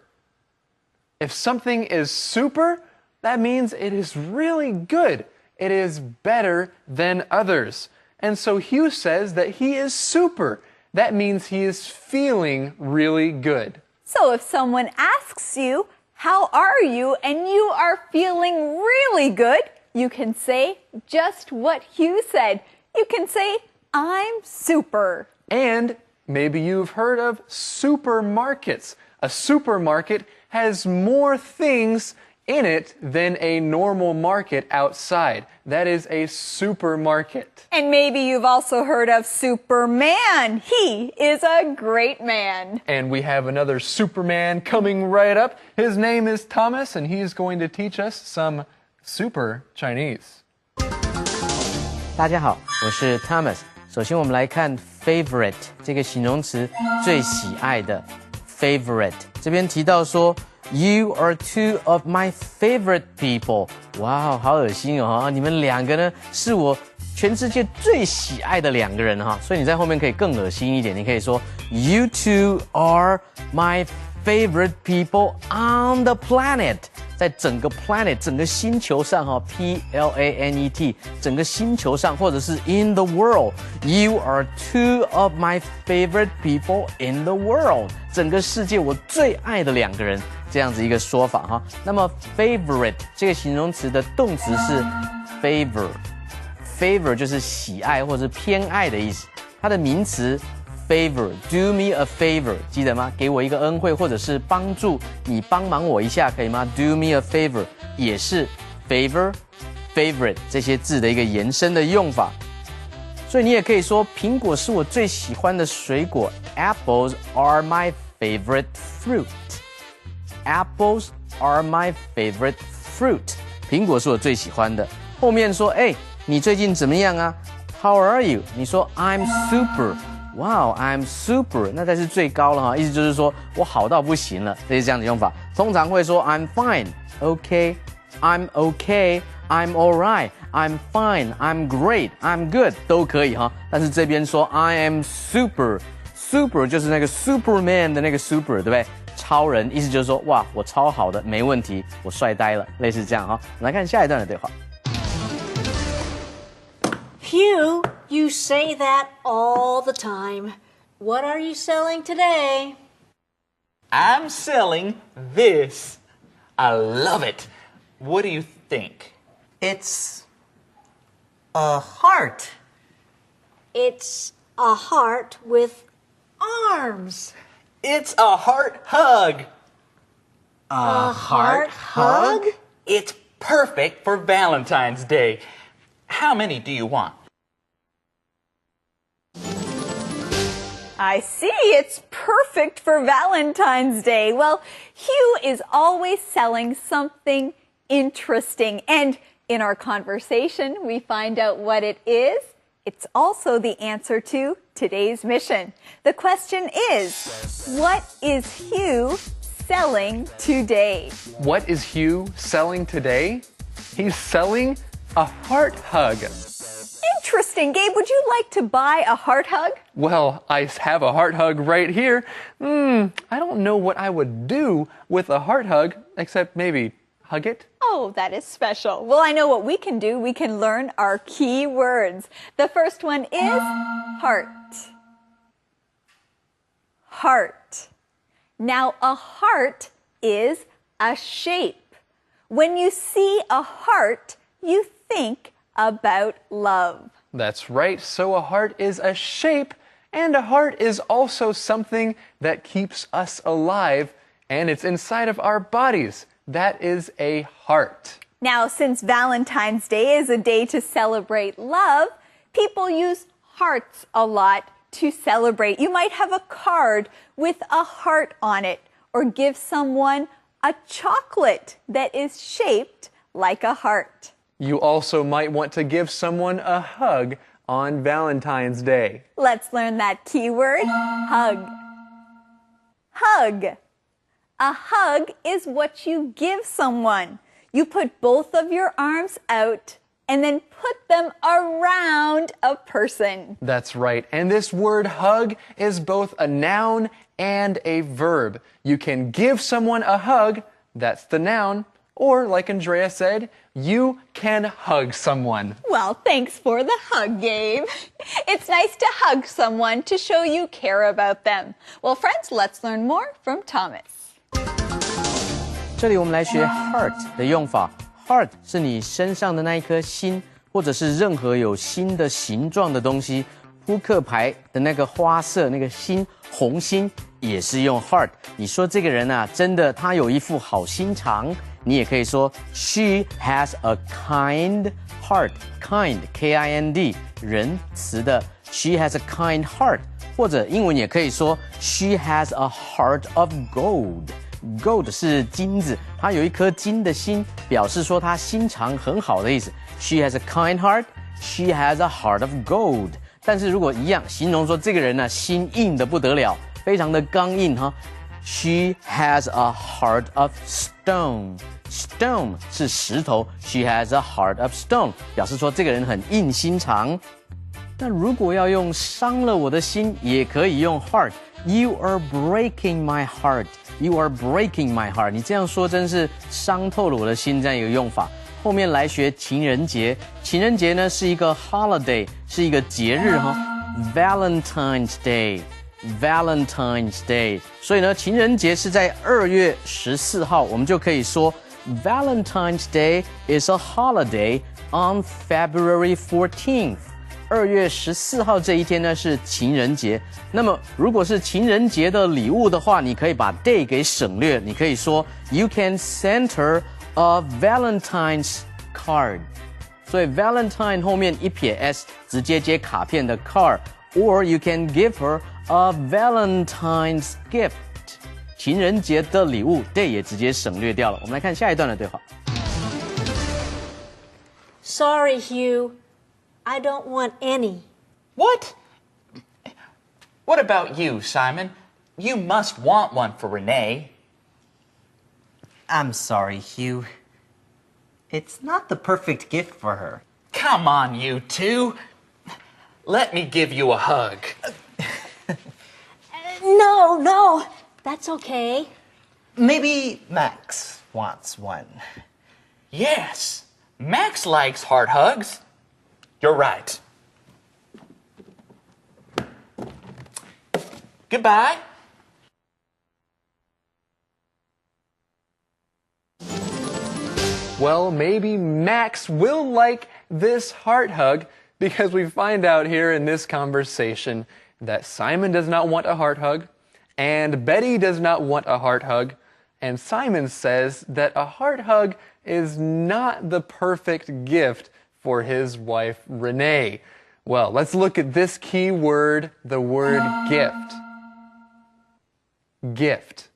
If something is super, that means it is really good. It is better than others. And so Hugh says that he is super. That means he is feeling really good. So if someone asks you, how are you, and you are feeling really good, you can say just what Hugh said. You can say, I'm super. And maybe you've heard of supermarkets. A supermarket has more things in it than a normal market outside. That is a supermarket. And maybe you've also heard of Superman. He is a great man. And we have another Superman coming right up. His name is Thomas, and he is going to teach us some super Chinese. 大家好，我是 Thomas。首先我们来看 favorite 这个形容词，最喜爱的 favorite。这边提到说 You are two of my favorite people。哇，好恶心哦！你们两个呢，是我全世界最喜爱的两个人哈。所以你在后面可以更恶心一点，你可以说 You two are my favorite people on the planet。在整个 planet 整个星球上哈 ，planet 整个星球上，或者是 in the world。You are two of my favorite people in the world。整个世界我最爱的两个人。这样子一个说法哈，那么 favorite 这个形容词的动词是 favor 就是喜爱或者是偏爱的意思。它的名词 favor do me a favor 记得吗？给我一个恩惠或者是帮助你帮忙我一下可以吗？ do me a favor 也是 favor favorite 这些字的一个延伸的用法。所以你也可以说苹果是我最喜欢的水果 Apples are my favorite fruit。Apples are my favorite fruit。苹果是我最喜欢的。后面说，你最近怎么样啊 ？How are you？ 你说 I'm super。Wow, I'm super。那才是最高了哈，意思就是说我好到不行了，这是这样的用法。通常会说 I'm fine。OK，I'm OK，I'm alright，I'm fine，I'm great，I'm good 都可以哈。但是这边说 I am super，super 就是那个 Superman 的那个 super， 对不对？超人，意思就是说，哇，我超好的，没问题，我帅呆了，类似这样哈。我们来看下一段的对话。Hugh, you say that all the time. What are you selling today? I'm selling this. I love it. What do you think? It's a heart. It's a heart with arms. It's a heart hug. A heart hug? It's perfect for Valentine's Day. How many do you want? I see. It's perfect for Valentine's Day. Well, Hugh is always selling something interesting. And in our conversation, we find out what it is. It's also the answer to today's mission. The question is, what is Hugh selling today? What is Hugh selling today? He's selling a heart hug. Interesting. Gabe, would you like to buy a heart hug? Well, I have a heart hug right here. I don't know what I would do with a heart hug, except maybe hug it. Oh, that is special. Well, I know what we can do. We can learn our key words. The first one is heart. Heart. Now, a heart is a shape. When you see a heart, you think about love. That's right. So a heart is a shape, and a heart is also something that keeps us alive, and it's inside of our bodies. That is a heart. Now, since Valentine's Day is a day to celebrate love, people use hearts a lot to celebrate. You might have a card with a heart on it, or give someone a chocolate that is shaped like a heart. You also might want to give someone a hug on Valentine's Day. Let's learn that keyword, hug. Hug. A hug is what you give someone. You put both of your arms out and then put them around a person. That's right. And this word hug is both a noun and a verb. You can give someone a hug, that's the noun, or like Andrea said, you can hug someone. Well, thanks for the hug, Gabe. It's nice to hug someone to show you care about them. Well, friends, let's learn more from Thomas. 这里我们来学 heart 的用法。Heart 是你身上的那一颗心，或者是任何有心的形状的东西。扑克牌的那个花色，那个心，红心也是用 heart。你说这个人啊，真的他有一副好心肠，你也可以说 She has a kind heart。kind K-I-N-D 仁慈的 She has a kind heart。或者英文也可以说 She has a heart of gold。Gold 是金子，她有一颗金的心，表示说她心肠很好的意思。She has a kind heart. She has a heart of gold. 但是如果一样形容说这个人呢，心硬得不得了，非常的刚硬哈。She has a heart of stone. Stone 是石头 ，She has a heart of stone， 表示说这个人很硬心肠。那如果要用伤了我的心，也可以用 heart。You are breaking my heart. You are breaking my heart. 你这样说真是伤透了我的心，这样一个用法。后面来学情人节，情人节呢是一个 holiday， 是一个节日哈。Valentine's Day。Valentine's Day， 所以呢，情人节是在2月14号，我们就可以说 Valentine's Day is a holiday on February 14th。2月14号这一天呢是情人节。那么如果是情人节的礼物的话，你可以把 day 给省略，你可以说 You can send her a Valentine's card。所以 Valentine 后面一撇 s， 直接接卡片的 card。Or you can give her a Valentine's gift。情人节的礼物 day 也直接省略掉了。我们来看下一段的对话。Sorry, Hugh. I don't want any. What? What about you, Simon? You must want one for Renee. I'm sorry, Hugh. It's not the perfect gift for her. Come on, you two. Let me give you a hug. No, that's okay. Maybe Max wants one. Yes, Max likes heart hugs. You're right. Goodbye. Well, maybe Max will like this heart hug because we find out here in this conversation that Simon does not want a heart hug and Betty does not want a heart hug, and Simon says that a heart hug is not the perfect gift for his wife, Renee. Well, let's look at this key word, the word gift. Gift.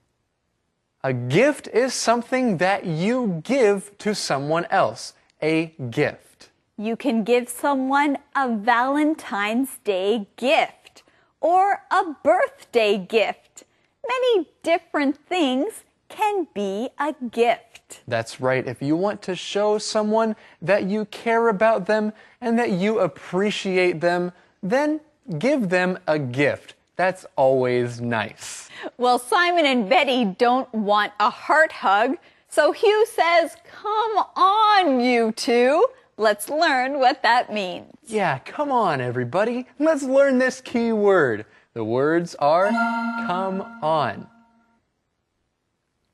A gift is something that you give to someone else. A gift. You can give someone a Valentine's Day gift or a birthday gift. Many different things can be a gift. That's right. If you want to show someone that you care about them and that you appreciate them, then give them a gift. That's always nice. Well, Simon and Betty don't want a heart hug, so Hugh says, "Come on, you two. Let's learn what that means." Yeah, come on, everybody. Let's learn this key word. The words are come on.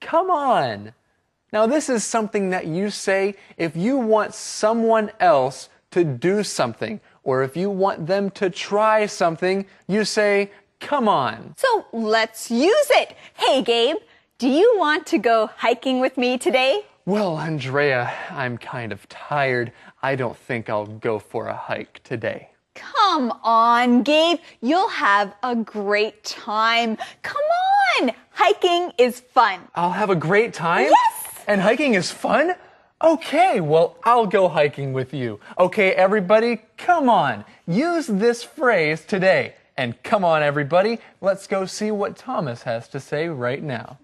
Come on. Now, this is something that you say if you want someone else to do something, or if you want them to try something, you say, come on. So let's use it. Hey, Gabe, do you want to go hiking with me today? Well, Andrea, I'm kind of tired. I don't think I'll go for a hike today. Come on, Gabe. You'll have a great time. Come on. Hiking is fun. I'll have a great time? Yes! And hiking is fun? Okay, well, I'll go hiking with you. Okay, everybody, come on. Use this phrase today. And come on, everybody, let's go see what Thomas has to say right now.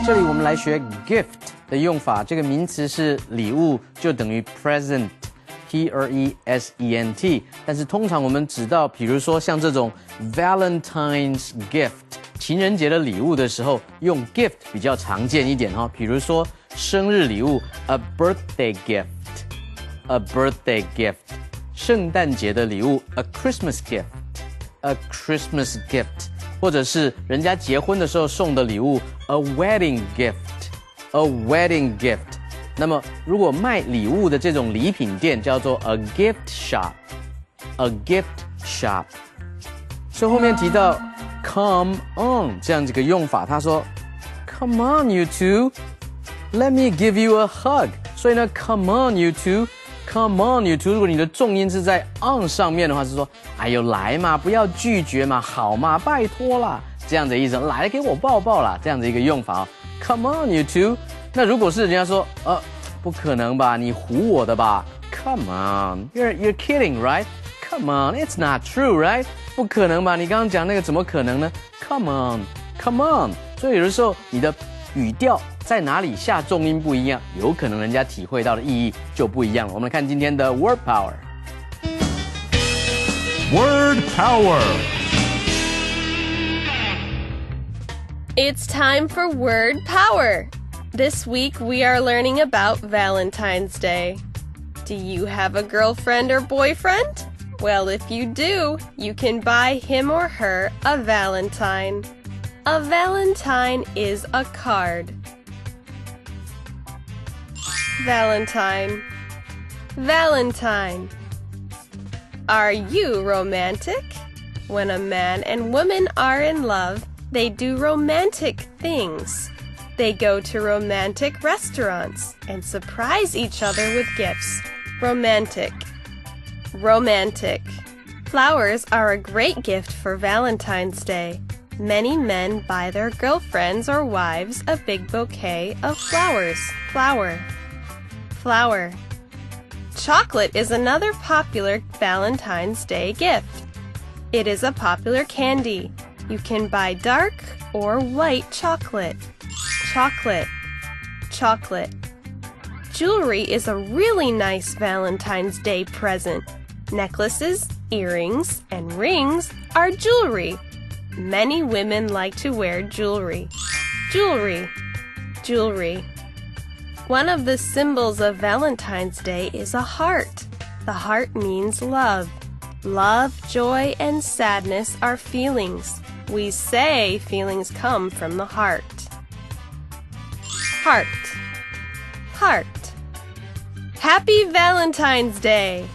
这里我们来学 gift 的用法，这个名词是礼物，就等于 present。P-R-E-S-E-N-T， 但是通常我们指到，比如说像这种 Valentine's gift， 情人节的礼物的时候，用 gift 比较常见一点哈。比如说生日礼物 ，a birthday gift，a birthday gift， 圣诞节的礼物 ，a Christmas gift，a Christmas gift， 或者是人家结婚的时候送的礼物 ，a wedding gift，a wedding gift。那么，如果卖礼物的这种礼品店叫做 a gift shop，a gift shop。所以后面提到 come on 这样子一个用法。他说 Come on, you two, let me give you a hug。所以呢 ，Come on, you two, Come on, you two。如果你的重音是在 on 上面的话，是说哎呦来嘛，不要拒绝嘛，好嘛，拜托啦，这样的意思，来给我抱抱啦，这样的一个用法哦。Come on, you two。那如果是人家说不可能吧，你唬我的吧 ？Come on, you're kidding, right? Come on, it's not true, right? 不可能吧？你刚刚讲那个怎么可能呢 ？Come on, come on。所以有的时候你的语调在哪里下重音不一样，有可能人家体会到的意义就不一样了。我们来看今天的 Word Power。Word Power. It's time for Word Power. This week we are learning about Valentine's Day. Do you have a girlfriend or boyfriend? Well, if you do, you can buy him or her a valentine. A valentine is a card. Valentine. Valentine. Are you romantic? When a man and woman are in love, they do romantic things. They go to romantic restaurants and surprise each other with gifts. Romantic. Romantic. Flowers are a great gift for Valentine's Day. Many men buy their girlfriends or wives a big bouquet of flowers. Flower. Flower. Chocolate is another popular Valentine's Day gift. It is a popular candy. You can buy dark or white chocolate. Chocolate. Chocolate. Jewelry is a really nice Valentine's Day present. Necklaces, earrings, and rings are jewelry. Many women like to wear jewelry. Jewelry. Jewelry. One of the symbols of Valentine's Day is a heart. The heart means love. Love, joy, and sadness are feelings. We say feelings come from the heart. Heart. Heart. Happy Valentine's Day!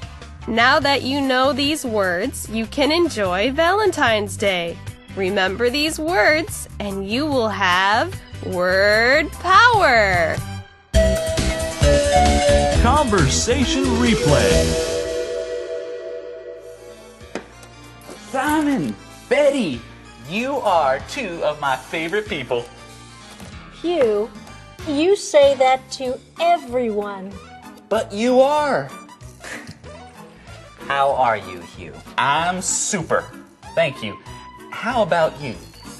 Now that you know these words, you can enjoy Valentine's Day. Remember these words, and you will have word power! Conversation replay. Simon, Betty, you are two of my favorite people. Hugh, you say that to everyone. But you are. How are you, Hugh? I'm super. Thank you. How about you?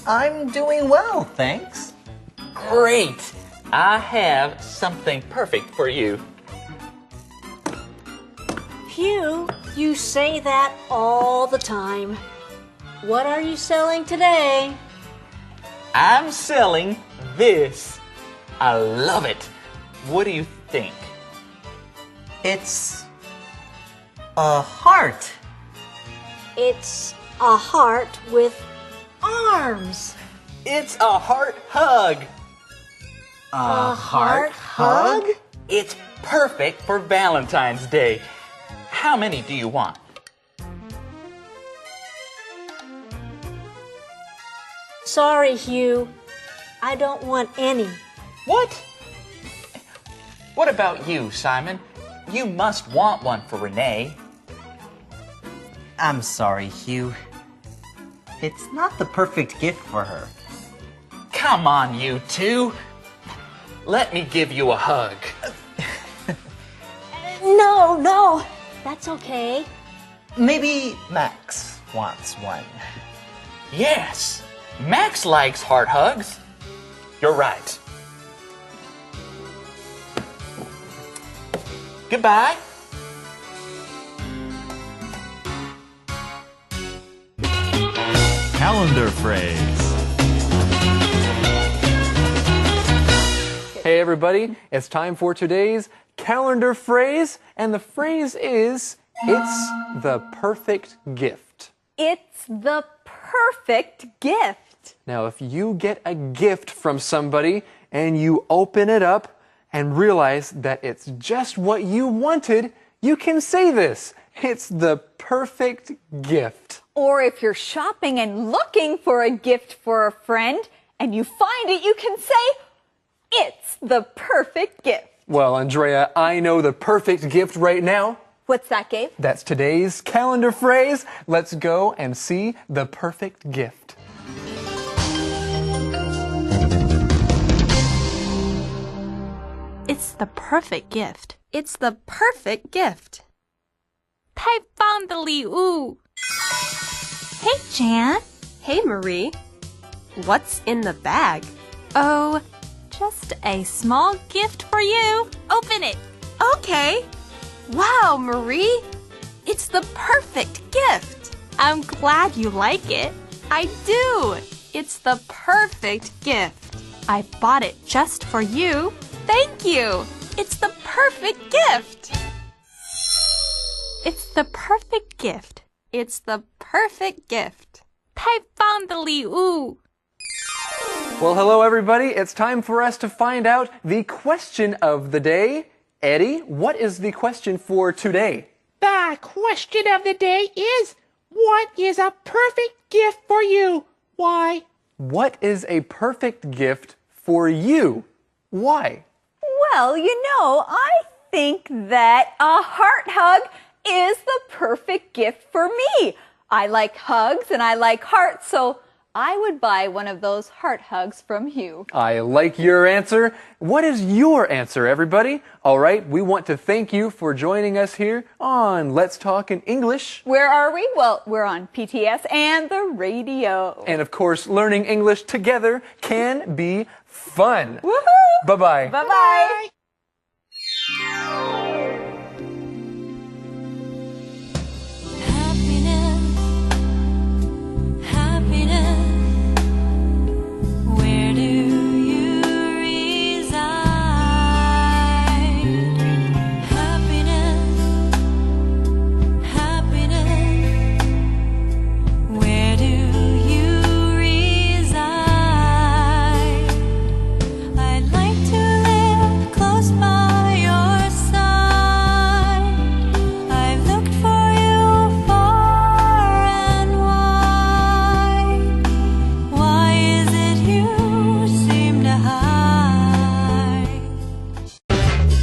I'm doing well, thanks. Great. I have something perfect for you. Hugh, you say that all the time. What are you selling today? I'm selling this. I love it. What do you think? It's a heart. It's a heart with arms. It's a heart hug. A heart hug? It's perfect for Valentine's Day. How many do you want? Sorry, Hugh. I don't want any. What? What about you, Simon? You must want one for Renee. I'm sorry, Hugh. It's not the perfect gift for her. Come on, you two. Let me give you a hug. No. That's okay. Maybe Max wants one. Yes, Max likes heart hugs. You're right. Goodbye. Calendar phrase. Hey everybody, it's time for today's calendar phrase, and the phrase is, it's the perfect gift. It's the perfect gift. Now, if you get a gift from somebody and you open it up and realize that it's just what you wanted, you can say this. It's the perfect gift. Or if you're shopping and looking for a gift for a friend and you find it, you can say, it's the perfect gift. Well, Andrea, I know the perfect gift right now. What's that, Gabe? That's today's calendar phrase. Let's go and see the perfect gift. It's the perfect gift. It's the perfect gift. 太棒的礼物. Hey, Jan. Hey, Marie. What's in the bag? Oh, just a small gift for you. Open it. Okay. Wow, Marie. It's the perfect gift. I'm glad you like it. I do. It's the perfect gift. I bought it just for you. Thank you. It's the perfect gift. It's the perfect gift. It's the perfect gift. 太棒的礼物. Well, hello, everybody. It's time for us to find out the question of the day. Eddie, what is the question for today? The question of the day is, what is a perfect gift for you? Why? What is a perfect gift for you? Why? Well, you know, I think that a heart hug is the perfect gift for me. I like hugs and I like hearts, so I would buy one of those heart hugs from you. I like your answer. What is your answer, everybody? All right, we want to thank you for joining us here on Let's Talk in English. Where are we? Well, we're on PTS and the radio. And of course, learning English together can be fun. Woohoo! Bye-bye. Bye-bye. Where do you reside? Happiness, happiness. Where do you reside? I'd like to live close by your side. I've looked for you far and wide. Why is it you seem to hide?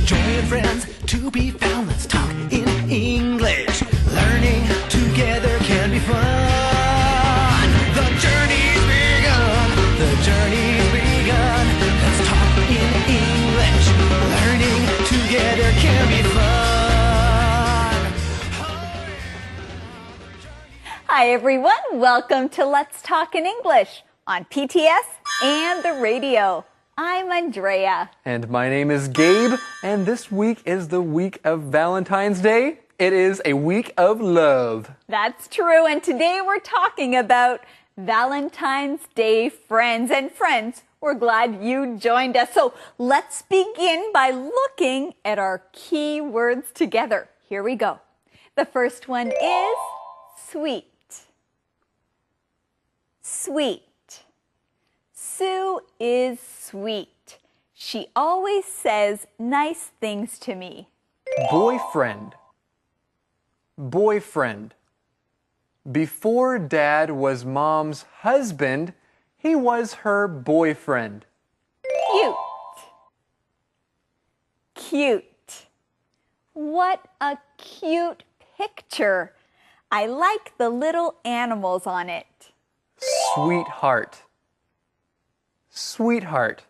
Joy and friends to be found. Let's talk in English. Learning together can be fun. The journey's begun. The journey's begun. Let's talk in English. Learning together can be fun. Hi, everyone. Welcome to Let's Talk in English on PTS and the radio. I'm Andrea. And my name is Gabe, and this week is the week of Valentine's Day. It is a week of love. That's true, and today we're talking about Valentine's Day friends. And friends, we're glad you joined us. So let's begin by looking at our key words together. Here we go. The first one is sweet. Sweet. Sue is sweet. She always says nice things to me. Boyfriend. Boyfriend. Before Dad was Mom's husband, he was her boyfriend. Cute. Cute. What a cute picture. I like the little animals on it. Sweetheart. Sweetheart.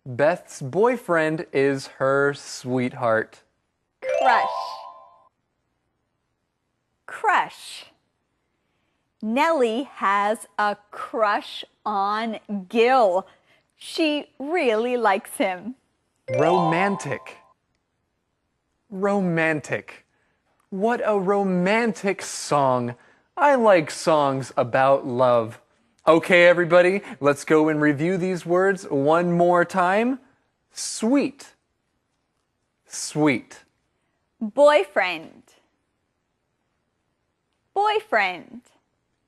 Beth's boyfriend is her sweetheart. Crush. Crush. Nellie has a crush on Gil. She really likes him. Romantic. Romantic. What a romantic song. I like songs about love. Okay, everybody, let's go and review these words one more time. Sweet. Sweet. Boyfriend. Boyfriend.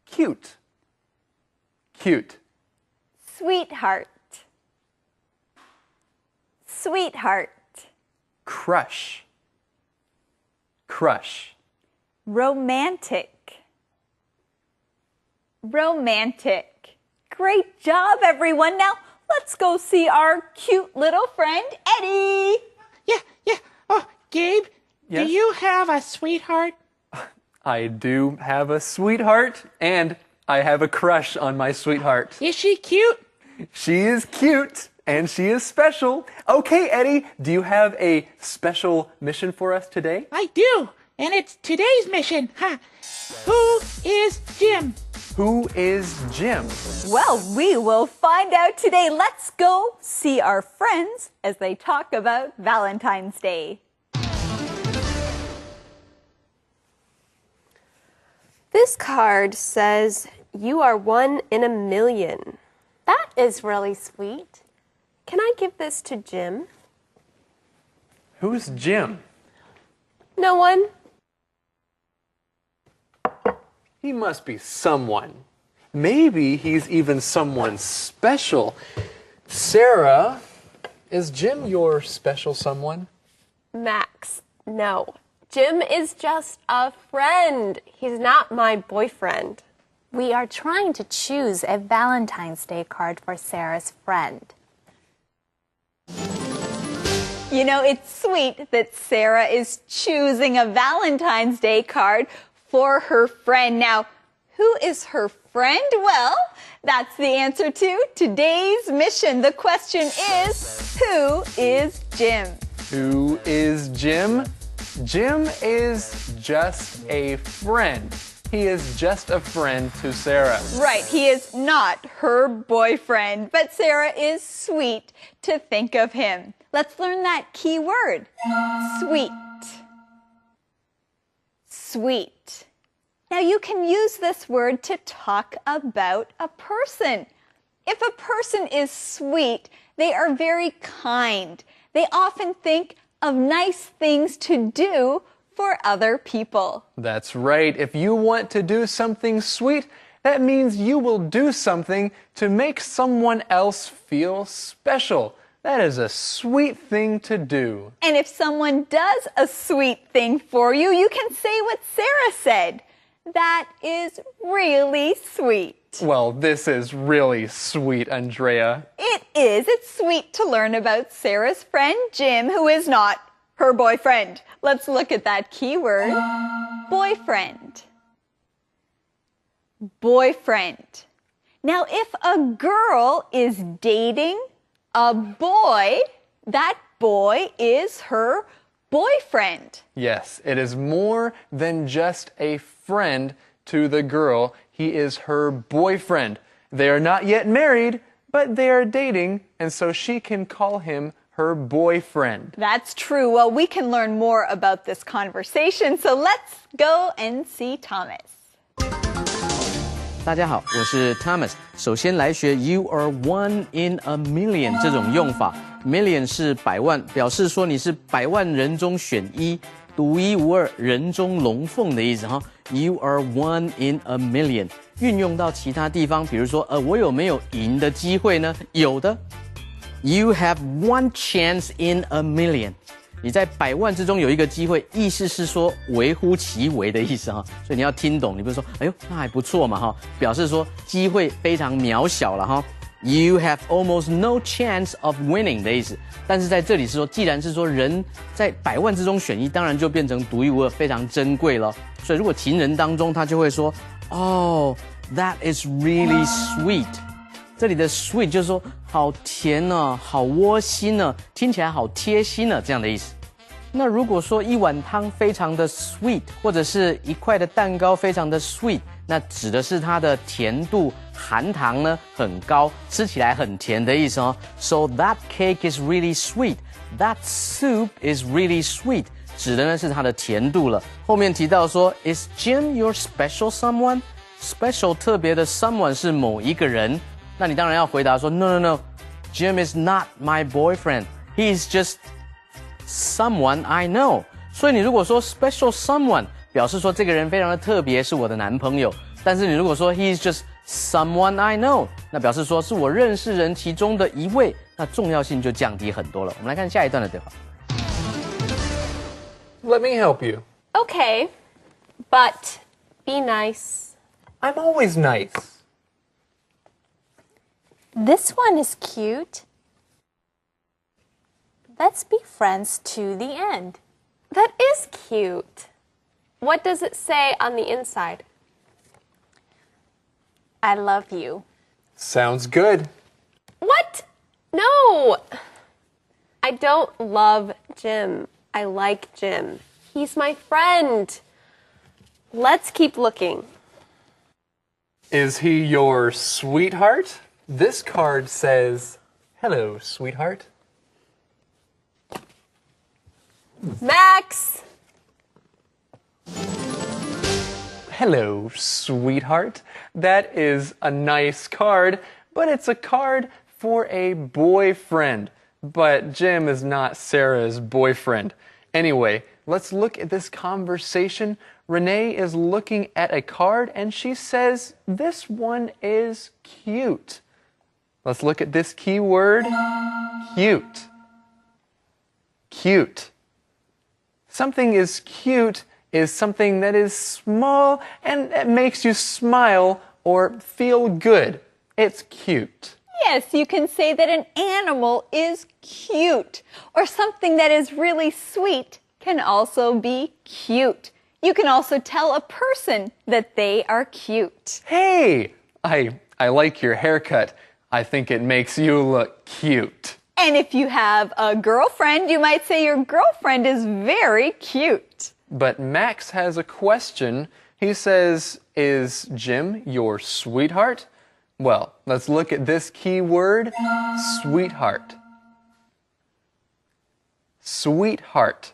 Cute. Cute. Sweetheart. Sweetheart. Crush. Crush. Romantic. Romantic. Great job, everyone. Now, let's go see our cute little friend, Eddie. Yeah. Oh, Gabe, Yes? do you have a sweetheart? I do have a sweetheart, and I have a crush on my sweetheart. Is she cute? She is cute, and she is special. Okay, Eddie, do you have a special mission for us today? I do, and it's today's mission. Who is Jim? Who is Jim? Well, we will find out today. Let's go see our friends as they talk about Valentine's Day. This card says, "You are one in a million." That is really sweet. Can I give this to Jim? Who's Jim? No one. He must be someone. Maybe he's even someone special. Sarah, is Jim your special someone? Max, no. Jim is just a friend. He's not my boyfriend. We are trying to choose a Valentine's Day card for Sarah's friend. You know, it's sweet that Sarah is choosing a Valentine's Day card for her friend. Now, who is her friend? Well, that's the answer to today's mission. The question is, who is Jim? Who is Jim? Jim is just a friend. He is just a friend to Sarah. Right, he is not her boyfriend, but Sarah is sweet to think of him. Let's learn that key word. Sweet. Sweet. Now you can use this word to talk about a person. If a person is sweet, they are very kind. They often think of nice things to do for other people. That's right. If you want to do something sweet, that means you will do something to make someone else feel special. That is a sweet thing to do. And if someone does a sweet thing for you, you can say what Sarah said. That is really sweet. Well, this is really sweet, Andrea. It is. It's sweet to learn about Sarah's friend, Jim, who is not her boyfriend. Let's look at that keyword. Boyfriend. Boyfriend. Now, if a girl is dating a boy, that boy is her boyfriend. Yes, it is more than just a friend to the girl. He is her boyfriend. They are not yet married, but they are dating, and so she can call him her boyfriend. That's true. Well, we can learn more about this conversation, so let's go and see Thomas. 大家好，我是 Thomas。首先来学 "You are one in a million" 这种用法。million 是百万，表示说你是百万人中选一，独一无二，人中龙凤的意思哈。You are one in a million 运用到其他地方，比如说我有没有赢的机会呢？有的。You have one chance in a million 你在百万之中有一个机会，意思是说微乎其微的意思哈，所以你要听懂。你比如说，哎呦，那还不错嘛哈，表示说机会非常渺小了哈。You have almost no chance of winning 的意思。但是在这里是说，既然是说人在百万之中选一，当然就变成独一无二，非常珍贵了。所以如果情人当中，他就会说 ，Oh, that is really sweet。这里的 sweet 就是说好甜呢，好窝心呢，听起来好贴心呢，这样的意思。那如果说一碗汤非常的 sweet， 或者是一块的蛋糕非常的 sweet， 那指的是它的甜度含糖呢很高，吃起来很甜的意思哦。So that cake is really sweet. That soup is really sweet. 指的呢是它的甜度了。后面提到说 Is Jim your special someone? Special 特别的 someone 是某一个人。那你当然要回答说 No, Jim is not my boyfriend. He is just someone I know. 所以你如果说 special someone 表示说这个人非常的特别，是我的男朋友。但是你如果说 he is just someone I know， 那表示说是我认识人其中的一位，那重要性就降低很多了。我们来看下一段的对话。Let me help you. Okay. But be nice. I'm always nice. This one is cute. Let's be friends to the end. That is cute. What does it say on the inside? I love you. Sounds good. What? No. I don't love Jim. I like Jim. He's my friend. Let's keep looking. Is he your sweetheart? This card says, hello, sweetheart. Max! Hello, sweetheart. That is a nice card, but it's a card for a boyfriend. But Jim is not Sarah's boyfriend. Anyway, let's look at this conversation. Renee is looking at a card and she says, this one is cute. Let's look at this key word, cute. Cute. Something is cute is something that is small and that makes you smile or feel good. It's cute. Yes, you can say that an animal is cute, or something that is really sweet can also be cute. You can also tell a person that they are cute. Hey, I like your haircut. I think it makes you look cute. And if you have a girlfriend, you might say your girlfriend is very cute. But Max has a question. He says, is Jim your sweetheart? Well, let's look at this key word, sweetheart. Sweetheart.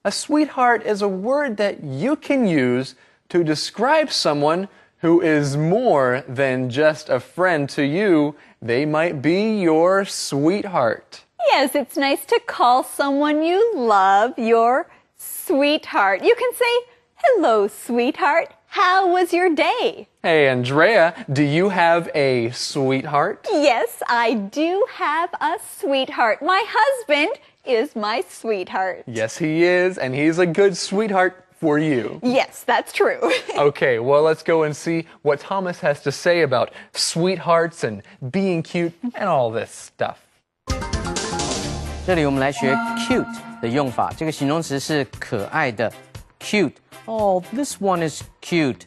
A sweetheart is a word that you can use to describe someone who is more than just a friend to you. They might be your sweetheart. Yes, it's nice to call someone you love your sweetheart. You can say, hello, sweetheart. How was your day? Hey, Andrea, do you have a sweetheart? Yes, I do have a sweetheart. My husband is my sweetheart. Yes, he is, and he's a good sweetheart for you. Yes, that's true. Okay, well, let's go and see what Thomas has to say about sweethearts and being cute and all this stuff. 这里我们来学 cute 的用法，这个形容词是可爱的 cute。Oh, this one is cute.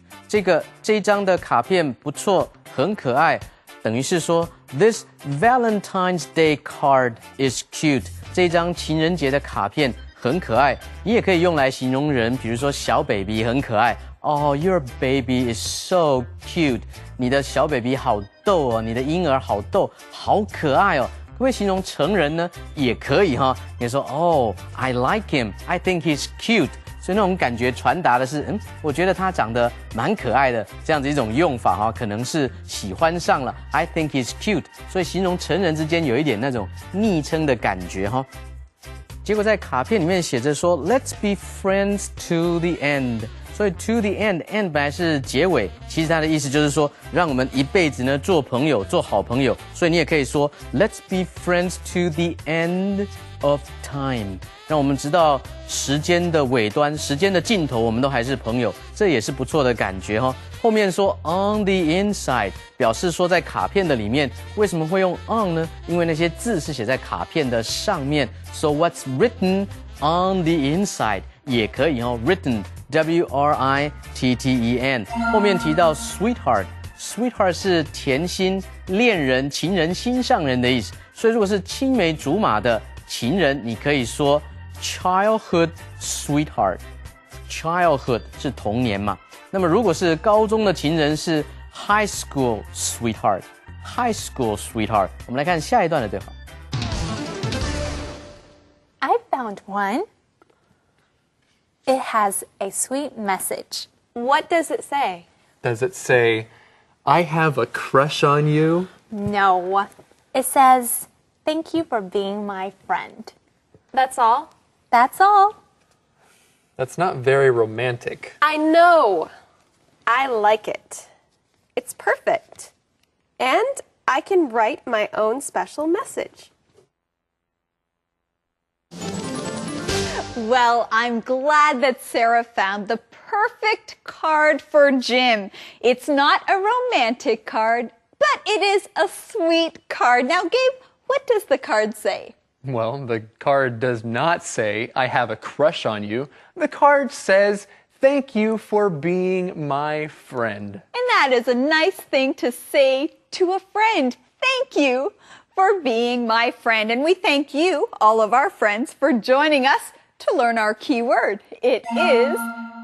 这一张的卡片不错，很可爱，等于是说 this Valentine's Day card is cute. 这一张情人节的卡片很可爱。你也可以用来形容人，比如说小 baby 很可爱。Oh, your baby is so cute. 你的小 baby 好逗哦，你的婴儿好逗，好可爱哦。可不可以形容成人呢？也可以哈。你说 Oh, I like him. I think he's cute. 所以那种感觉传达的是，我觉得他长得蛮可爱的，这样子一种用法哈，可能是喜欢上了。I think he's cute， 所以形容成人之间有一点那种昵称的感觉哈。结果在卡片里面写着说 ，Let's be friends to the end。所以 to the end 本来是结尾，其实它的意思就是说，让我们一辈子呢做朋友，做好朋友。所以你也可以说 Let's be friends to the end of time， 让我们直到时间的尾端，时间的尽头，我们都还是朋友，这也是不错的感觉哈。后面说 on the inside， 表示说在卡片的里面，为什么会用 on 呢？因为那些字是写在卡片的上面。So what's written on the inside 也可以哦 ，written W-R-I-T-T-E-N。后面提到 sweetheart 是甜心、恋人、情人、心上人的意思。所以如果是青梅竹马的情人，你可以说 childhood sweetheart。childhood 是童年嘛。那么如果是高中的情人是 high school sweetheart。high school sweetheart。我们来看下一段的对话。I found one. It has a sweet message. What does it say? Does it say, I have a crush on you? No. It says, thank you for being my friend. That's all? That's all. That's not very romantic. I know. I like it. It's perfect. And I can write my own special message. Well, I'm glad that Sarah found the perfect card for Jim. It's not a romantic card, but it is a sweet card. Now, Gabe, what does the card say? Well, the card does not say, I have a crush on you. The card says, thank you for being my friend. And that is a nice thing to say to a friend. Thank you for being my friend. And we thank you, all of our friends, for joining us to learn our key word. It is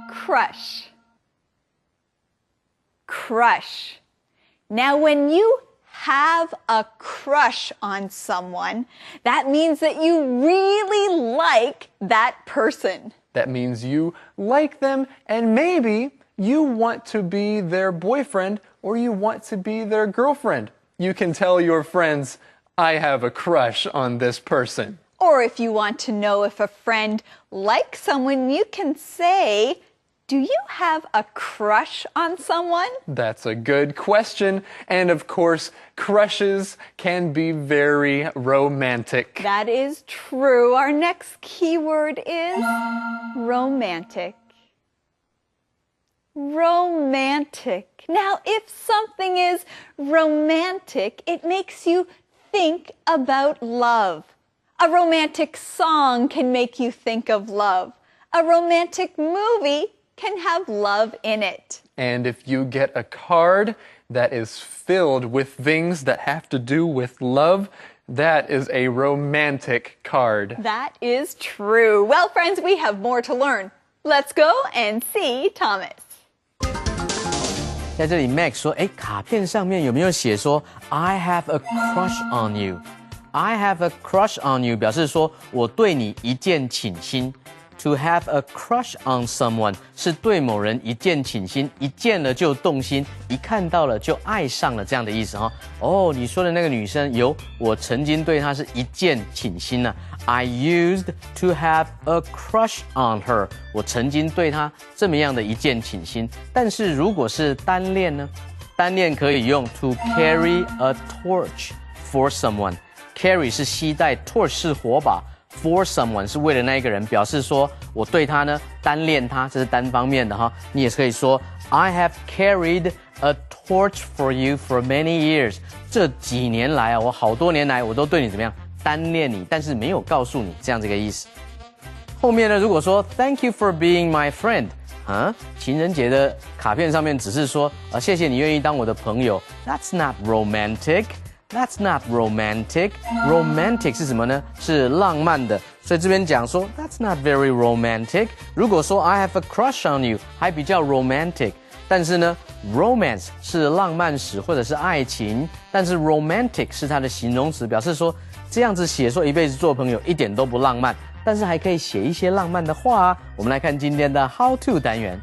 crush. Crush. Now, when you have a crush on someone, that means that you really like that person. That means you like them and maybe you want to be their boyfriend or you want to be their girlfriend. You can tell your friends, I have a crush on this person. Or if you want to know if a friend likes someone, you can say, do you have a crush on someone? That's a good question. And of course, crushes can be very romantic. That is true. Our next keyword is romantic. Romantic. Now, if something is romantic, it makes you think about love. A romantic song can make you think of love. A romantic movie can have love in it. And if you get a card that is filled with things that have to do with love, that is a romantic card. That is true. Well, friends, we have more to learn. Let's go and see Thomas. 在这里 Max 说，卡片上面有没有写说 I have a crush on you？ I have a crush on you 表示说我对你一见倾心。To have a crush on someone 是对某人一见倾心，一见了就动心，一看到了就爱上了这样的意思哈。哦，你说的那个女生有，我曾经对她是一见倾心呢。I used to have a crush on her 我曾经对她这么样的一见倾心。但是如果是单恋呢？单恋可以用 to carry a torch for someone。Carry 是携带 ，torch 是火把。For someone 是为了那一个人，表示说我对他呢单恋他，这是单方面的哈。你也可以说 I have carried a torch for you for many years。这几年来啊，我好多年来我都对你怎么样单恋你，但是没有告诉你这样这个意思。后面呢，如果说 Thank you for being my friend， 情人节的卡片上面只是说谢谢你愿意当我的朋友 ，That's not romantic。That's not romantic. Romantic 是什么呢？是浪漫的。所以这边讲说 That's not very romantic. 如果说 I have a crush on you 还比较 romantic。但是呢 romance 是浪漫史或者是爱情，但是 romantic 是它的形容词，表示说这样子写说一辈子做朋友一点都不浪漫，但是还可以写一些浪漫的话啊。我们来看今天的 How to 单元。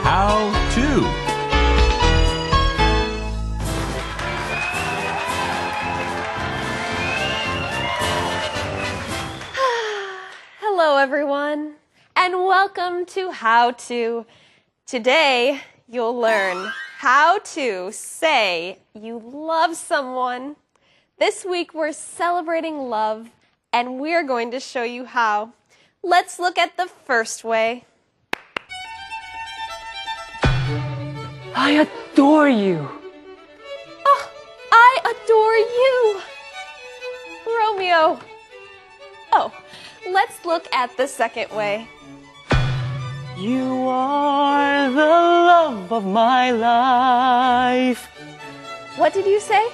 How to Hello, everyone, and welcome to How To. Today, you'll learn how to say you love someone. This week, we're celebrating love, and we're going to show you how. Let's look at the first way. I adore you. Oh, I adore you. Romeo. Oh. Let's look at the second way. You are the love of my life. What did you say?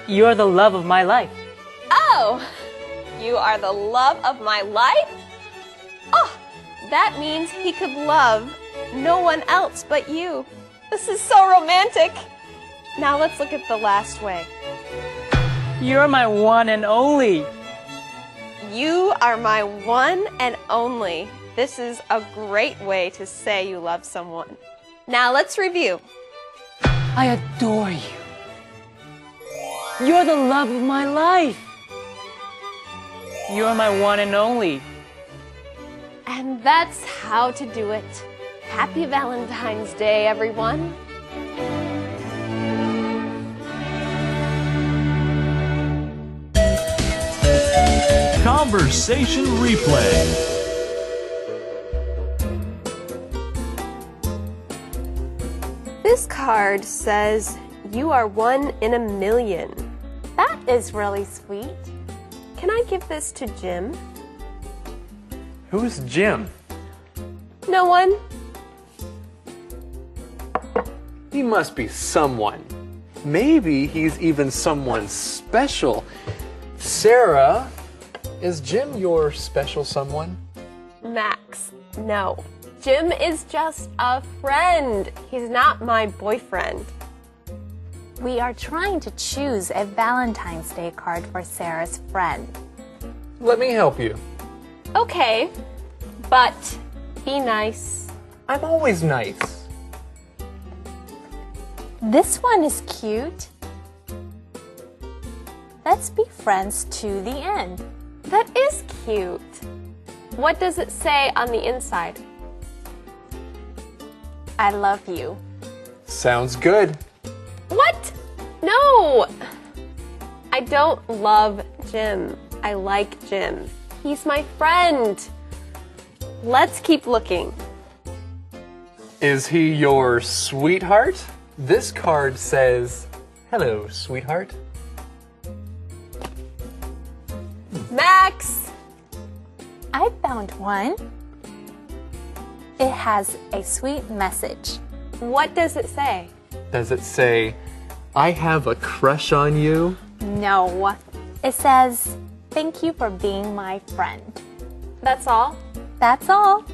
You're the love of my life. Oh, you are the love of my life? Oh, that means he could love no one else but you. This is so romantic. Now let's look at the last way. You're my one and only. You are my one and only. This is a great way to say you love someone. Now let's review. I adore you. You're the love of my life. You're my one and only. And that's how to do it. Happy Valentine's Day, everyone. Conversation replay. This card says, "You are one in a million." That is really sweet. Can I give this to Jim? Who's Jim? No one. He must be someone. Maybe he's even someone special. Sarah, is Jim your special someone? Max, no. Jim is just a friend. He's not my boyfriend. We are trying to choose a Valentine's Day card for Sarah's friend. Let me help you. Okay, but be nice. I'm always nice. This one is cute. Let's be friends to the end. That is cute. What does it say on the inside? I love you. Sounds good. What? No! I don't love Jim. I like Jim. He's my friend. Let's keep looking. Is he your sweetheart? This card says, "Hello, sweetheart." Max! I found one. It has a sweet message. What does it say? Does it say, "I have a crush on you"? No. It says, "Thank you for being my friend." That's all? That's all.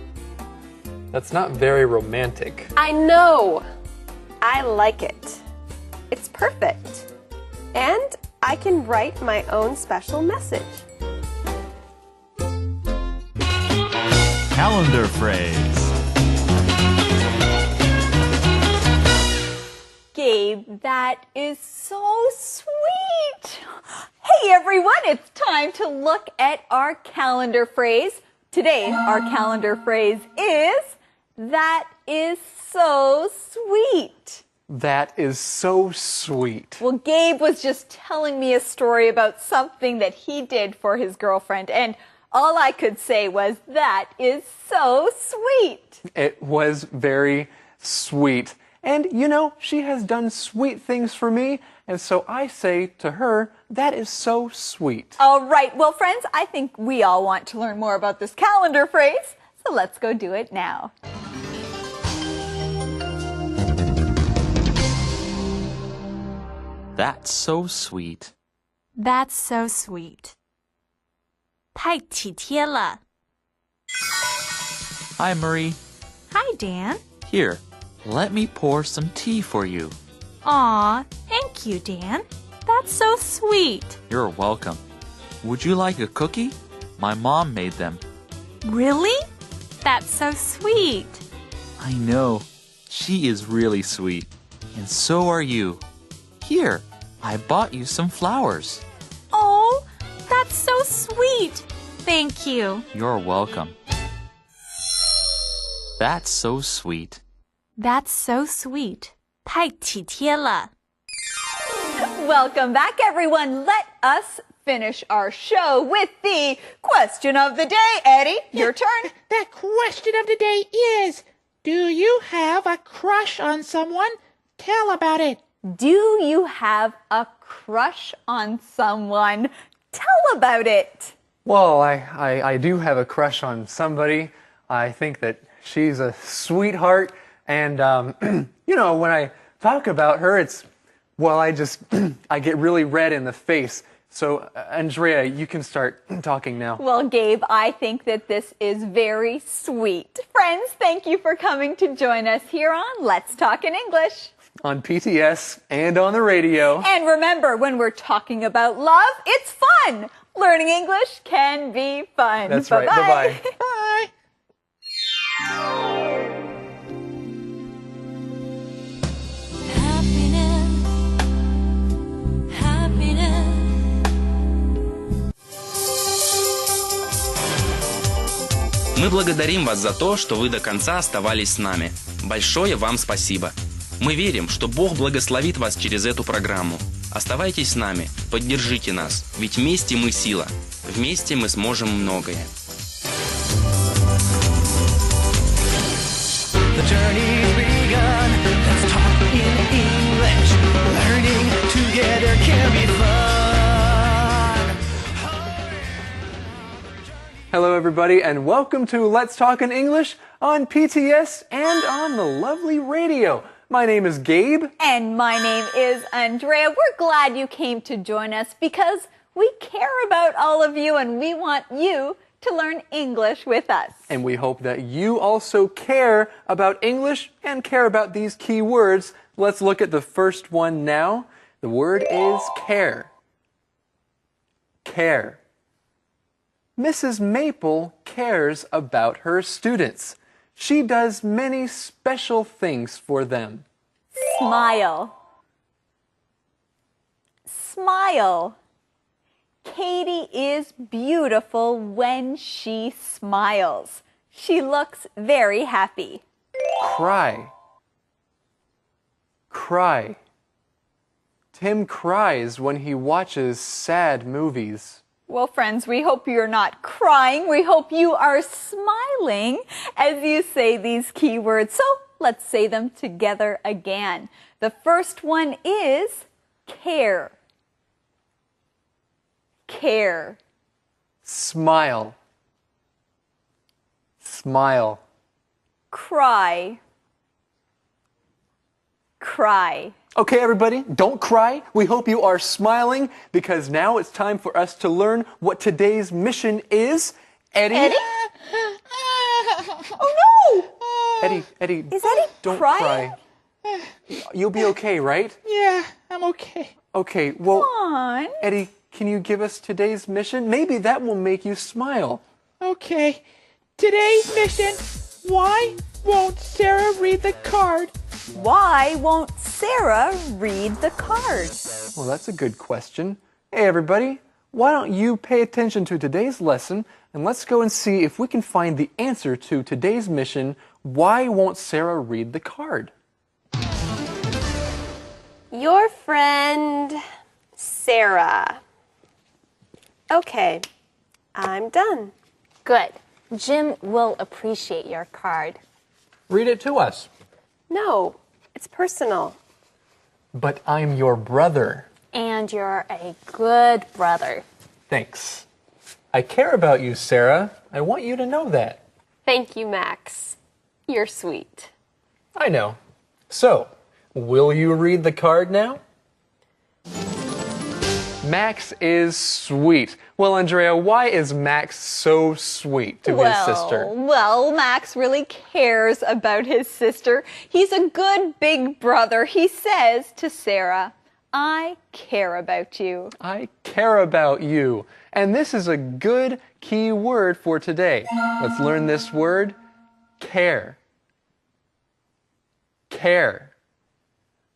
That's not very romantic. I know. I like it. It's perfect. And I can write my own special message. Calendar phrase. Gabe, that is so sweet. Hey everyone, it's time to look at our calendar phrase. Today, our calendar phrase is, "That is so sweet." That is so sweet. Well, Gabe was just telling me a story about something that he did for his girlfriend, and all I could say was, "That is so sweet." It was very sweet. And, you know, she has done sweet things for me, and so I say to her, "That is so sweet." All right, well, friends, I think we all want to learn more about this calendar phrase, so let's go do it now. That's so sweet. That's so sweet. 太体贴了. Hi, Marie. Hi, Dan. Here, let me pour some tea for you. Aw, thank you, Dan. That's so sweet. You're welcome. Would you like a cookie? My mom made them. Really? That's so sweet. I know. She is really sweet. And so are you. Here, I bought you some flowers. Oh, that's so sweet. Thank you. You're welcome. That's so sweet. That's so sweet. 太体贴了. Welcome back, everyone. Let us finish our show with the question of the day. Eddie, your turn. The question of the day is, do you have a crush on someone? Tell about it. Do you have a crush on someone? Tell about it. Well, I do have a crush on somebody. I think that she's a sweetheart. And, you know, when I talk about her, it's, well, I get really red in the face. So, Andrea, you can start talking now. Well, Gabe, I think that this is very sweet. Friends, thank you for coming to join us here on Let's Talk in English. On PTS and on the radio. And remember, when we're talking about love, it's fun. Learning English can be fun. That's right. Bye-bye. Bye. Мы благодарим вас за то, что вы до конца оставались с нами. Большое вам спасибо! Мы верим, что Бог благословит вас через эту программу. Оставайтесь с нами, поддержите нас, ведь вместе мы сила. Вместе мы сможем многое. The journey's begun. Let's talk in English. Learning together can be fun. Hello, everybody, and welcome to Let's Talk in English on PTS and on the lovely radio. My name is Gabe. And my name is Andrea. We're glad you came to join us because we care about all of you and we want you to learn English with us. And we hope that you also care about English and care about these key words. Let's look at the first one now. The word is care. Care. Mrs. Maple cares about her students. She does many special things for them. Smile. Smile. Katie is beautiful when she smiles. She looks very happy. Cry. Cry. Tim cries when he watches sad movies. Well, friends, we hope you're not crying. We hope you are smiling as you say these key words. So let's say them together again. The first one is care. Care. Smile. Smile. Cry. Cry. Okay, everybody, don't cry. We hope you are smiling because now it's time for us to learn what today's mission is. Eddie? Eddie? Oh no! Eddie, Is Eddie don't crying? cry. You'll be okay, right? Yeah, I'm okay. Okay, well, Come on. Eddie, can you give us today's mission? Maybe that will make you smile. Okay. Today's mission, why won't Sarah read the card? Why won't Sarah read the card? Well, that's a good question. Hey, everybody, why don't you pay attention to today's lesson and let's go and see if we can find the answer to today's mission, why won't Sarah read the card? Your friend, Sarah. Okay, I'm done. Good. Jim will appreciate your card. Read it to us. No, it's personal. But I'm your brother. And you're a good brother. Thanks. I care about you, Sarah. I want you to know that. Thank you, Max. You're sweet. I know. So, will you read the card now? Max is sweet. Well, Andrea, why is Max so sweet to his sister? Well, Max really cares about his sister. He's a good big brother. He says to Sarah, I care about you. I care about you. And this is a good key word for today. Let's learn this word, care. Care.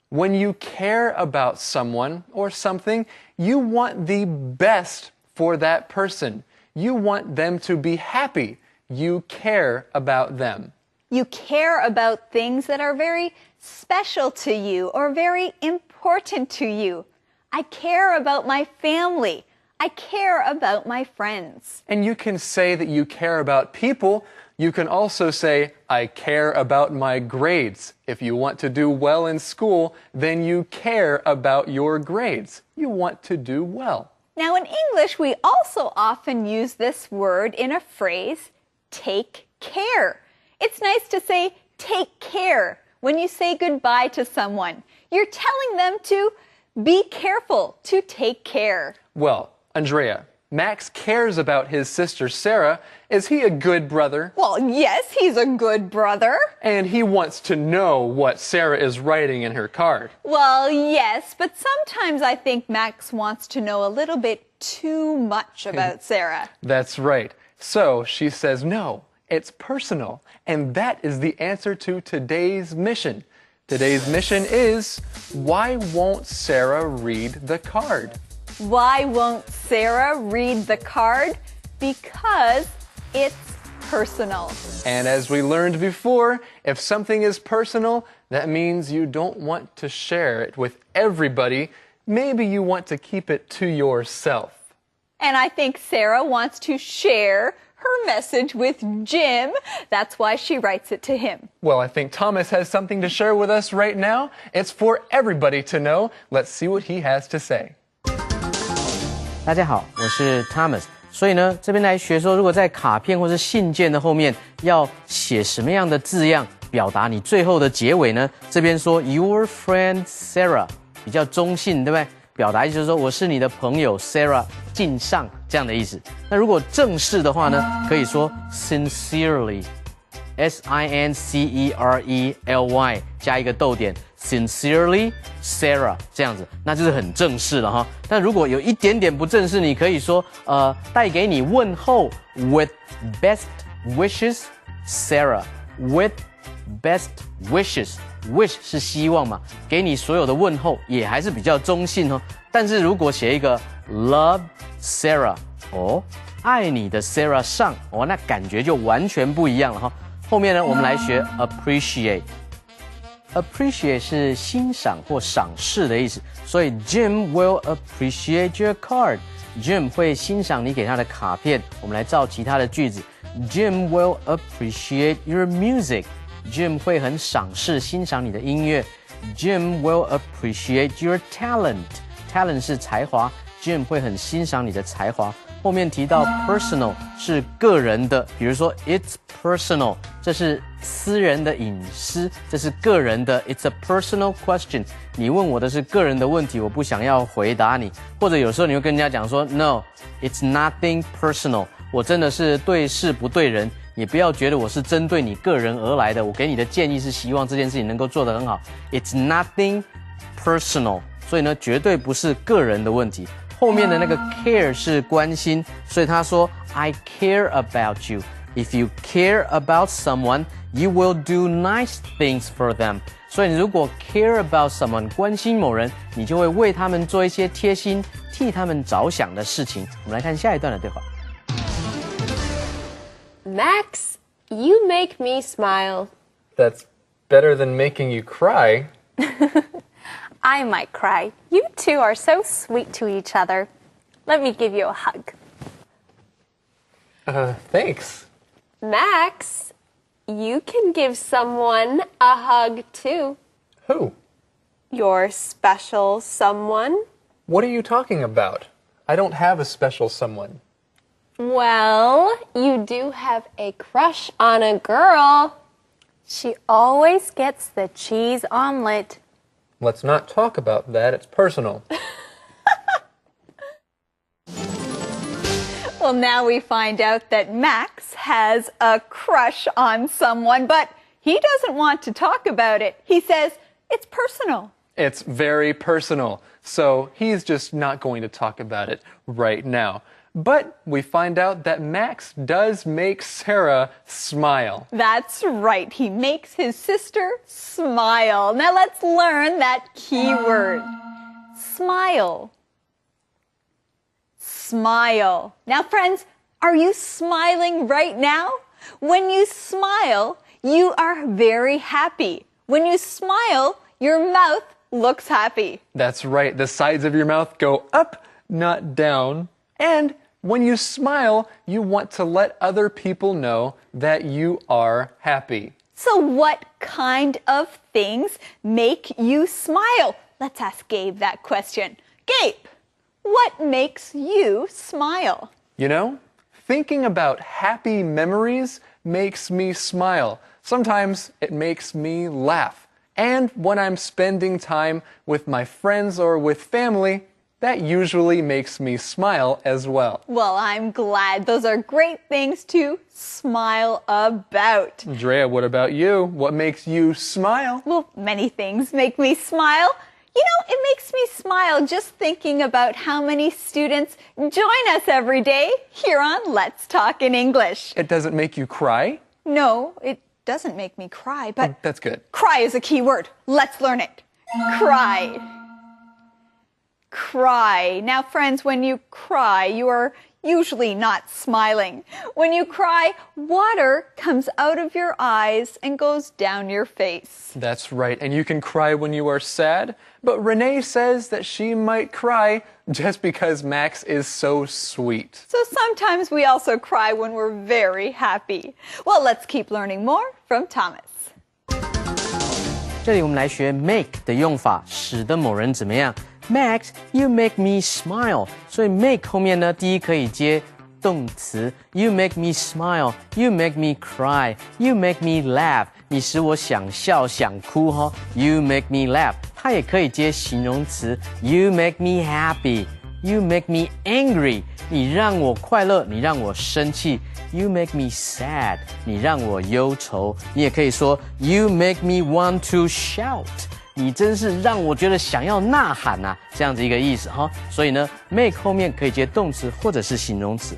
When you care about someone or something, you want the best for that person. You want them to be happy. You care about them. You care about things that are very special to you or very important to you. I care about my family. I care about my friends. And you can say that you care about people. You can also say, I care about my grades. If you want to do well in school, then you care about your grades. You want to do well. Now, in English, we also often use this word in a phrase, take care. It's nice to say, take care when you say goodbye to someone. You're telling them to be careful, to take care. Well, Andrea, Max cares about his sister Sarah. Is he a good brother? Well, yes, he's a good brother. And he wants to know what Sarah is writing in her card. Well, yes, but sometimes I think Max wants to know a little bit too much about Sarah. That's right. So she says, no, it's personal. And that is the answer to today's mission. Today's mission is, why won't Sarah read the card? Why won't Sarah read the card? Because it's personal. And as we learned before, if something is personal, That means you don't want to share it with everybody. Maybe you want to keep it to yourself. And I think Sarah wants to share her message with Jim. That's why she writes it to him. Well, I think Thomas has something to share with us right now. It's for everybody to know. Let's see what he has to say. 大家好，我是 Thomas。所以呢，这边来学说，如果在卡片或是信件的后面要写什么样的字样，表达你最后的结尾呢？这边说 Your friend Sarah 比较中性，对不对？表达意思就是说我是你的朋友 Sarah 敬上这样的意思。那如果正式的话呢，可以说 sincerely S-I-N-C-E-R-E-L-Y 加一个逗点 sincerely Sarah 这样子，那就是很正式了哈。但如果有一点点不正式，你可以说带给你问候 with best wishes Sarah with best wishes。wish 是希望嘛，给你所有的问候也还是比较中性哦。但是如果写一个 love Sarah 爱你的 Sarah 上那感觉就完全不一样了哈。后面呢，我们来学 appreciate 是欣赏或赏识的意思，所以 Jim will appreciate your card。Jim 会欣赏你给他的卡片。我们来造其他的句子 ，Jim will appreciate your music。Jim 会很赏识、欣赏你的音乐。Jim will appreciate your talent。talent 是才华 ，Jim 会很欣赏你的才华。后面提到 personal 是个人的，比如说 it's personal， 这是私人的隐私，这是个人的 it's a personal question。你问我的是个人的问题，我不想要回答你。或者有时候你会跟人家讲说 no it's nothing personal， 我真的是对事不对人。也不要觉得我是针对你个人而来的，我给你的建议是希望这件事情能够做得很好。It's nothing personal， 所以呢，绝对不是个人的问题。后面的那个 care 是关心，所以他说 I care about you. If you care about someone, you will do nice things for them. 所以你如果 care about someone， 关心某人，你就会为他们做一些贴心、替他们着想的事情。我们来看下一段的对话。Max, you make me smile. That's better than making you cry. I might cry. You two are so sweet to each other. Let me give you a hug. Thanks. Max, you can give someone a hug too. Who? Your special someone. What are you talking about? I don't have a special someone. Well, you do have a crush on a girl. She always gets the cheese omelet. Let's not talk about that. It's personal. Well, now we find out that Max has a crush on someone, but he doesn't want to talk about it. He says it's personal. It's very personal. So he's just not going to talk about it right now. But we find out that Max does make Sarah smile. That's right. He makes his sister smile. Now let's learn that key word. Smile. Smile. Now, friends, are you smiling right now? When you smile, you are very happy. When you smile, your mouth looks happy. That's right. The sides of your mouth go up, not down. And when you smile, you want to let other people know that you are happy. So what kind of things make you smile? Let's ask Gabe that question. Gabe, what makes you smile? You know, thinking about happy memories makes me smile. Sometimes it makes me laugh. And when I'm spending time with my friends or with family, that usually makes me smile as well. Well, I'm glad. Those are great things to smile about. Drea, what about you? What makes you smile? Well, many things make me smile. You know, it makes me smile just thinking about how many students join us every day here on Let's Talk in English. It doesn't make you cry? No, it doesn't make me cry, but that's good. Cry is a key word. Let's learn it. Cry. Cry. Now, friends, when you cry, you are usually not smiling. When you cry, water comes out of your eyes and goes down your face. That's right, and you can cry when you are sad, but Renee says that she might cry just because Max is so sweet. So sometimes we also cry when we're very happy. Well, let's keep learning more from Thomas. 这里我们来学 make 的用法，使得某人怎么样 ？Max, you make me smile。所以 make 后面呢，第一可以接动词 ，You make me smile, you make me cry, you make me laugh。你使我想笑想哭哈 ，You make me laugh。它也可以接形容词 ，You make me happy, you make me angry。你让我快乐，你让我生气。You make me sad， 你让我忧愁。你也可以说 You make me want to shout， 你真是让我觉得想要呐喊啊，这样子一个意思哈。所以呢 ，make 后面可以接动词或者是形容词。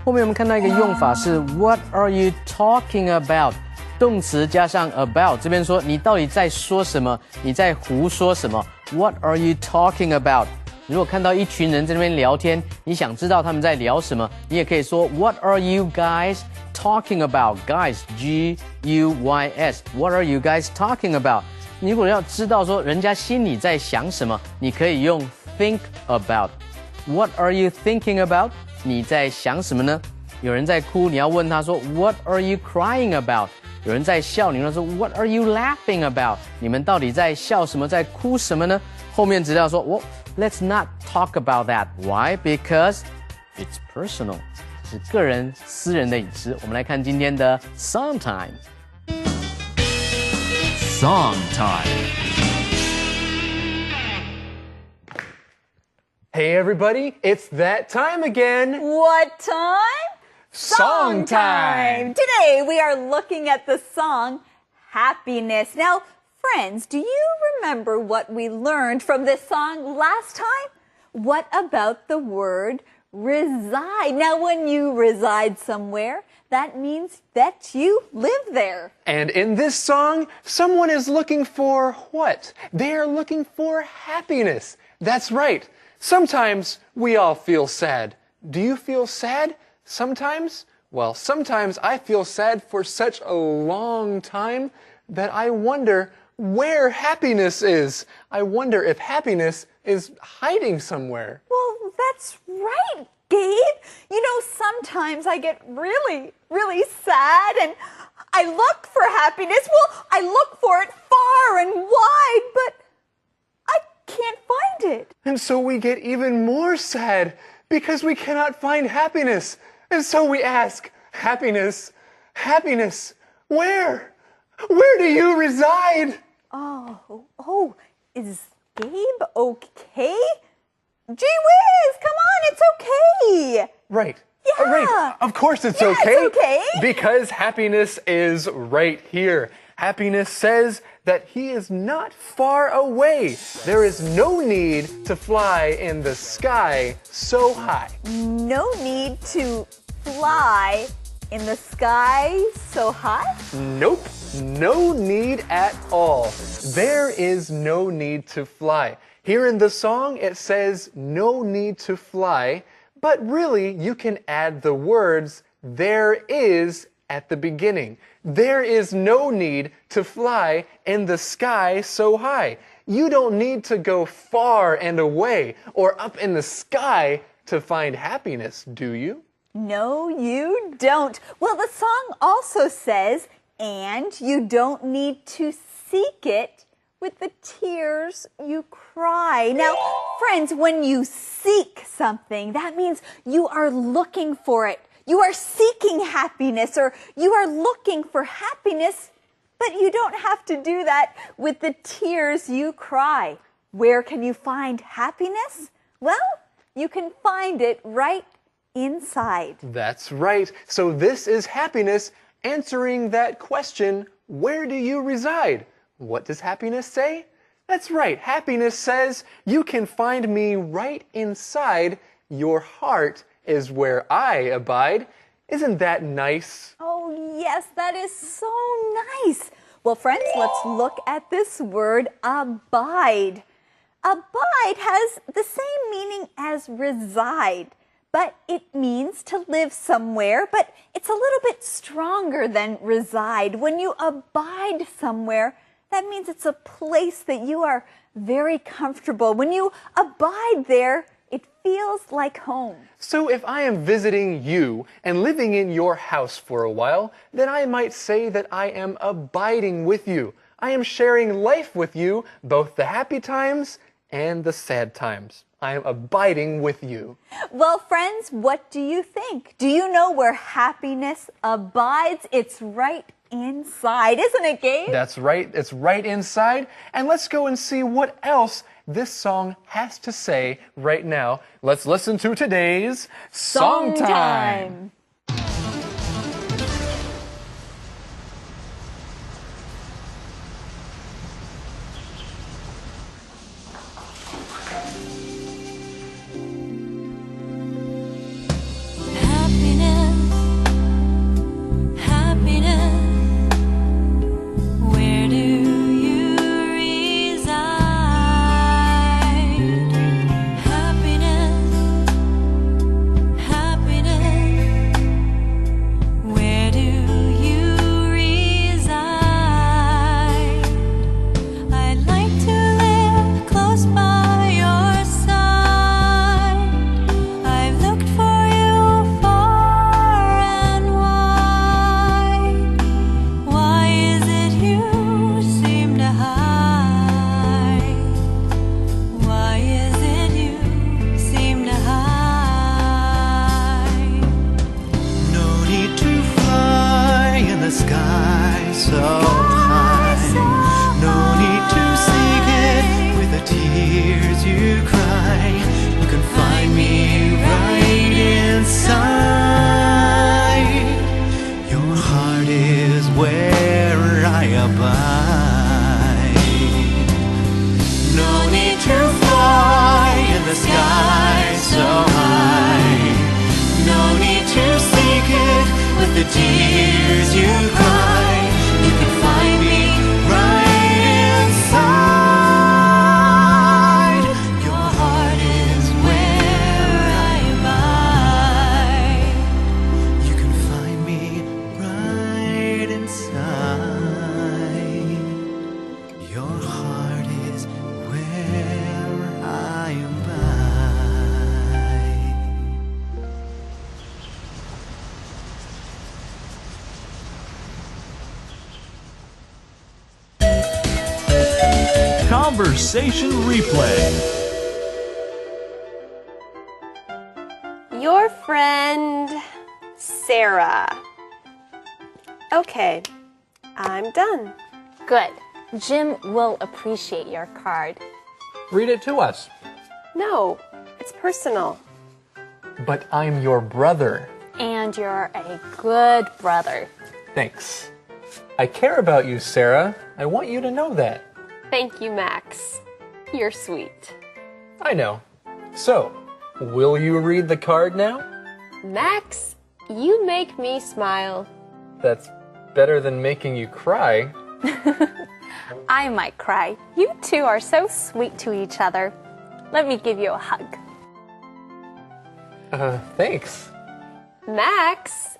后面我们看到一个用法是 What are you talking about？ 动词加上 about， 这边说你到底在说什么？你在胡说什么 ？What are you talking about？如果看到一群人在那边聊天，你想知道他们在聊什么，你也可以说 What are you guys talking about? Guys, G-U-Y-S. What are you guys talking about? 你如果要知道说人家心里在想什么，你可以用 think about. What are you thinking about? 你在想什么呢？有人在哭，你要问他说 What are you crying about? 有人在笑，你问他说 What are you laughing about? 你们到底在笑什么，在哭什么呢？后面只要说Let's not talk about that. Why? Because it's personal. 是个人私人的隐私。我们来看今天的 Song Time. Song Time. Hey everybody, it's that time again. What time? Song time. Today we are looking at the song Happiness. Now, friends, do you remember what we learned from this song last time? What about the word reside? Now, when you reside somewhere, that means that you live there. And in this song, someone is looking for what? They are looking for happiness. That's right. Sometimes we all feel sad. Do you feel sad sometimes? Well, sometimes I feel sad for such a long time that I wonder where happiness is. I wonder if happiness is hiding somewhere. Well, that's right, Gabe. You know, sometimes I get really, really sad and I look for happiness. Well, I look for it far and wide, but I can't find it. And so we get even more sad because we cannot find happiness. And so we ask, happiness, happiness, where? Where do you reside? Oh, is Gabe okay? Gee whiz, come on, it's okay. Right. Yeah. Right. Of course it's okay. It's okay. Because happiness is right here. Happiness says that he is not far away. There is no need to fly in the sky so high. No need to fly in the sky so high? Nope. No need at all. There is no need to fly. Here in the song, it says no need to fly, but really you can add the words there is at the beginning. There is no need to fly in the sky so high. You don't need to go far and away or up in the sky to find happiness, do you? No, you don't. Well, the song also says, and you don't need to seek it with the tears you cry. Now, friends, when you seek something, that means you are looking for it. You are seeking happiness, or you are looking for happiness, but you don't have to do that with the tears you cry. Where can you find happiness? Well, you can find it right inside. That's right. So this is happiness answering that question, where do you reside? What does happiness say? That's right. Happiness says you can find me right inside. Your heart is where I abide. Isn't that nice? Oh, yes, that is so nice. Well, friends, let's look at this word abide. Abide has the same meaning as reside, but it means to live somewhere, but it's a little bit stronger than reside. When you abide somewhere, that means it's a place that you are very comfortable. When you abide there, it feels like home. So if I am visiting you and living in your house for a while, then I might say that I am abiding with you. I am sharing life with you, both the happy times and the sad times. I am abiding with you. Well, friends, what do you think? Do you know where happiness abides? It's right inside, isn't it, Gabe? That's right. It's right inside. And let's go and see what else this song has to say right now. Let's listen to today's Song Time. Conversation replay. Your friend, Sarah. Okay, I'm done. Good. Jim will appreciate your card. Read it to us. No, it's personal. But I'm your brother. And you're a good brother. Thanks. I care about you, Sarah. I want you to know that. Thank you, Max. You're sweet. I know. So, will you read the card now? Max, you make me smile. That's better than making you cry. I might cry. You two are so sweet to each other. Let me give you a hug. Thanks. Max,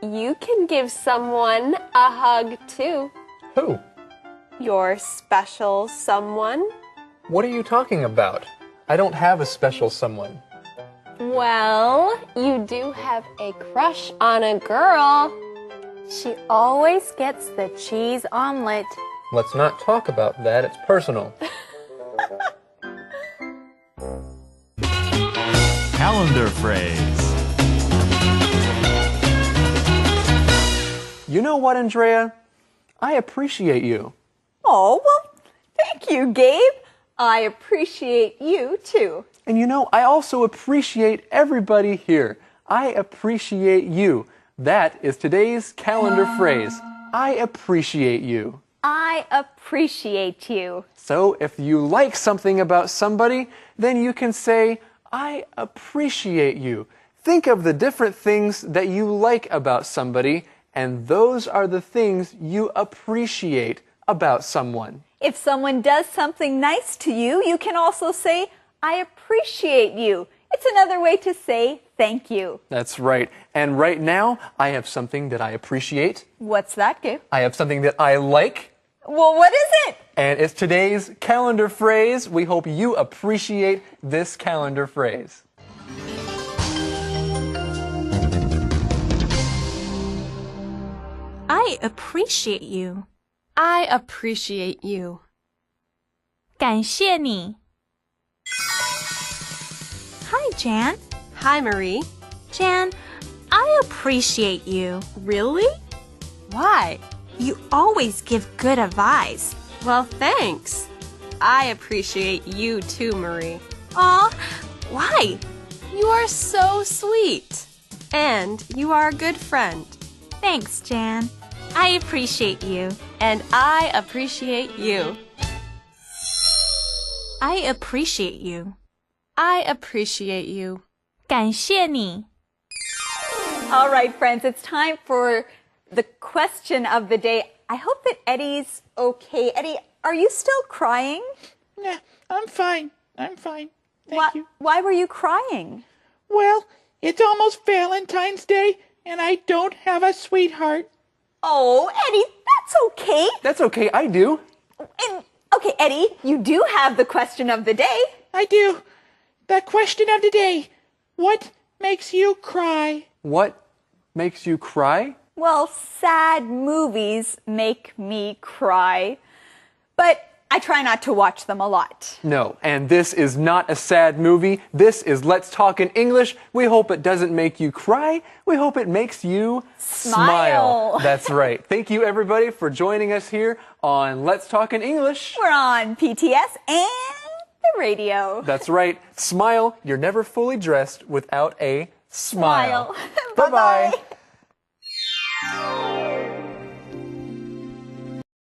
you can give someone a hug too. Who? Your special someone. What are you talking about? I don't have a special someone. Well, you do have a crush on a girl. She always gets the cheese omelet. Let's not talk about that. It's personal. Calendar phrase. You know what, Andrea? I appreciate you. Oh, well, thank you, Gabe. I appreciate you, too. And you know, I also appreciate everybody here. I appreciate you. That is today's calendar phrase. I appreciate you. I appreciate you. So if you like something about somebody, then you can say, I appreciate you. Think of the different things that you like about somebody, and those are the things you appreciate about someone. If someone does something nice to you, you can also say, I appreciate you. It's another way to say thank you. That's right. And right now, I have something that I appreciate. What's that, Gabe? I have something that I like. Well, what is it? And it's today's calendar phrase. We hope you appreciate this calendar phrase. I appreciate you. I appreciate you. 感谢你. Hi, Jan. Hi, Marie. Jan, I appreciate you. Really? Why? You always give good advice. Well, thanks. I appreciate you too, Marie. Aw, why? You are so sweet. And you are a good friend. Thanks, Jan. I appreciate you. And I appreciate you. I appreciate you. I appreciate you. 感谢你. All right, friends, it's time for the question of the day. I hope that Eddie's okay. Eddie, are you still crying? Nah, I'm fine. I'm fine. Thank you. Why were you crying? Well, it's almost Valentine's Day, and I don't have a sweetheart. Oh, Eddie, that's okay. That's okay, I do. And, okay, Eddie, you do have the question of the day. I do. The question of the day. What makes you cry? What makes you cry? Well, sad movies make me cry, but I try not to watch them a lot. No, and this is not a sad movie. This is Let's Talk in English. We hope it doesn't make you cry. We hope it makes you smile. That's right. Thank you, everybody, for joining us here on Let's Talk in English. We're on PTS and the radio. That's right. Smile. You're never fully dressed without a smile. Bye-bye.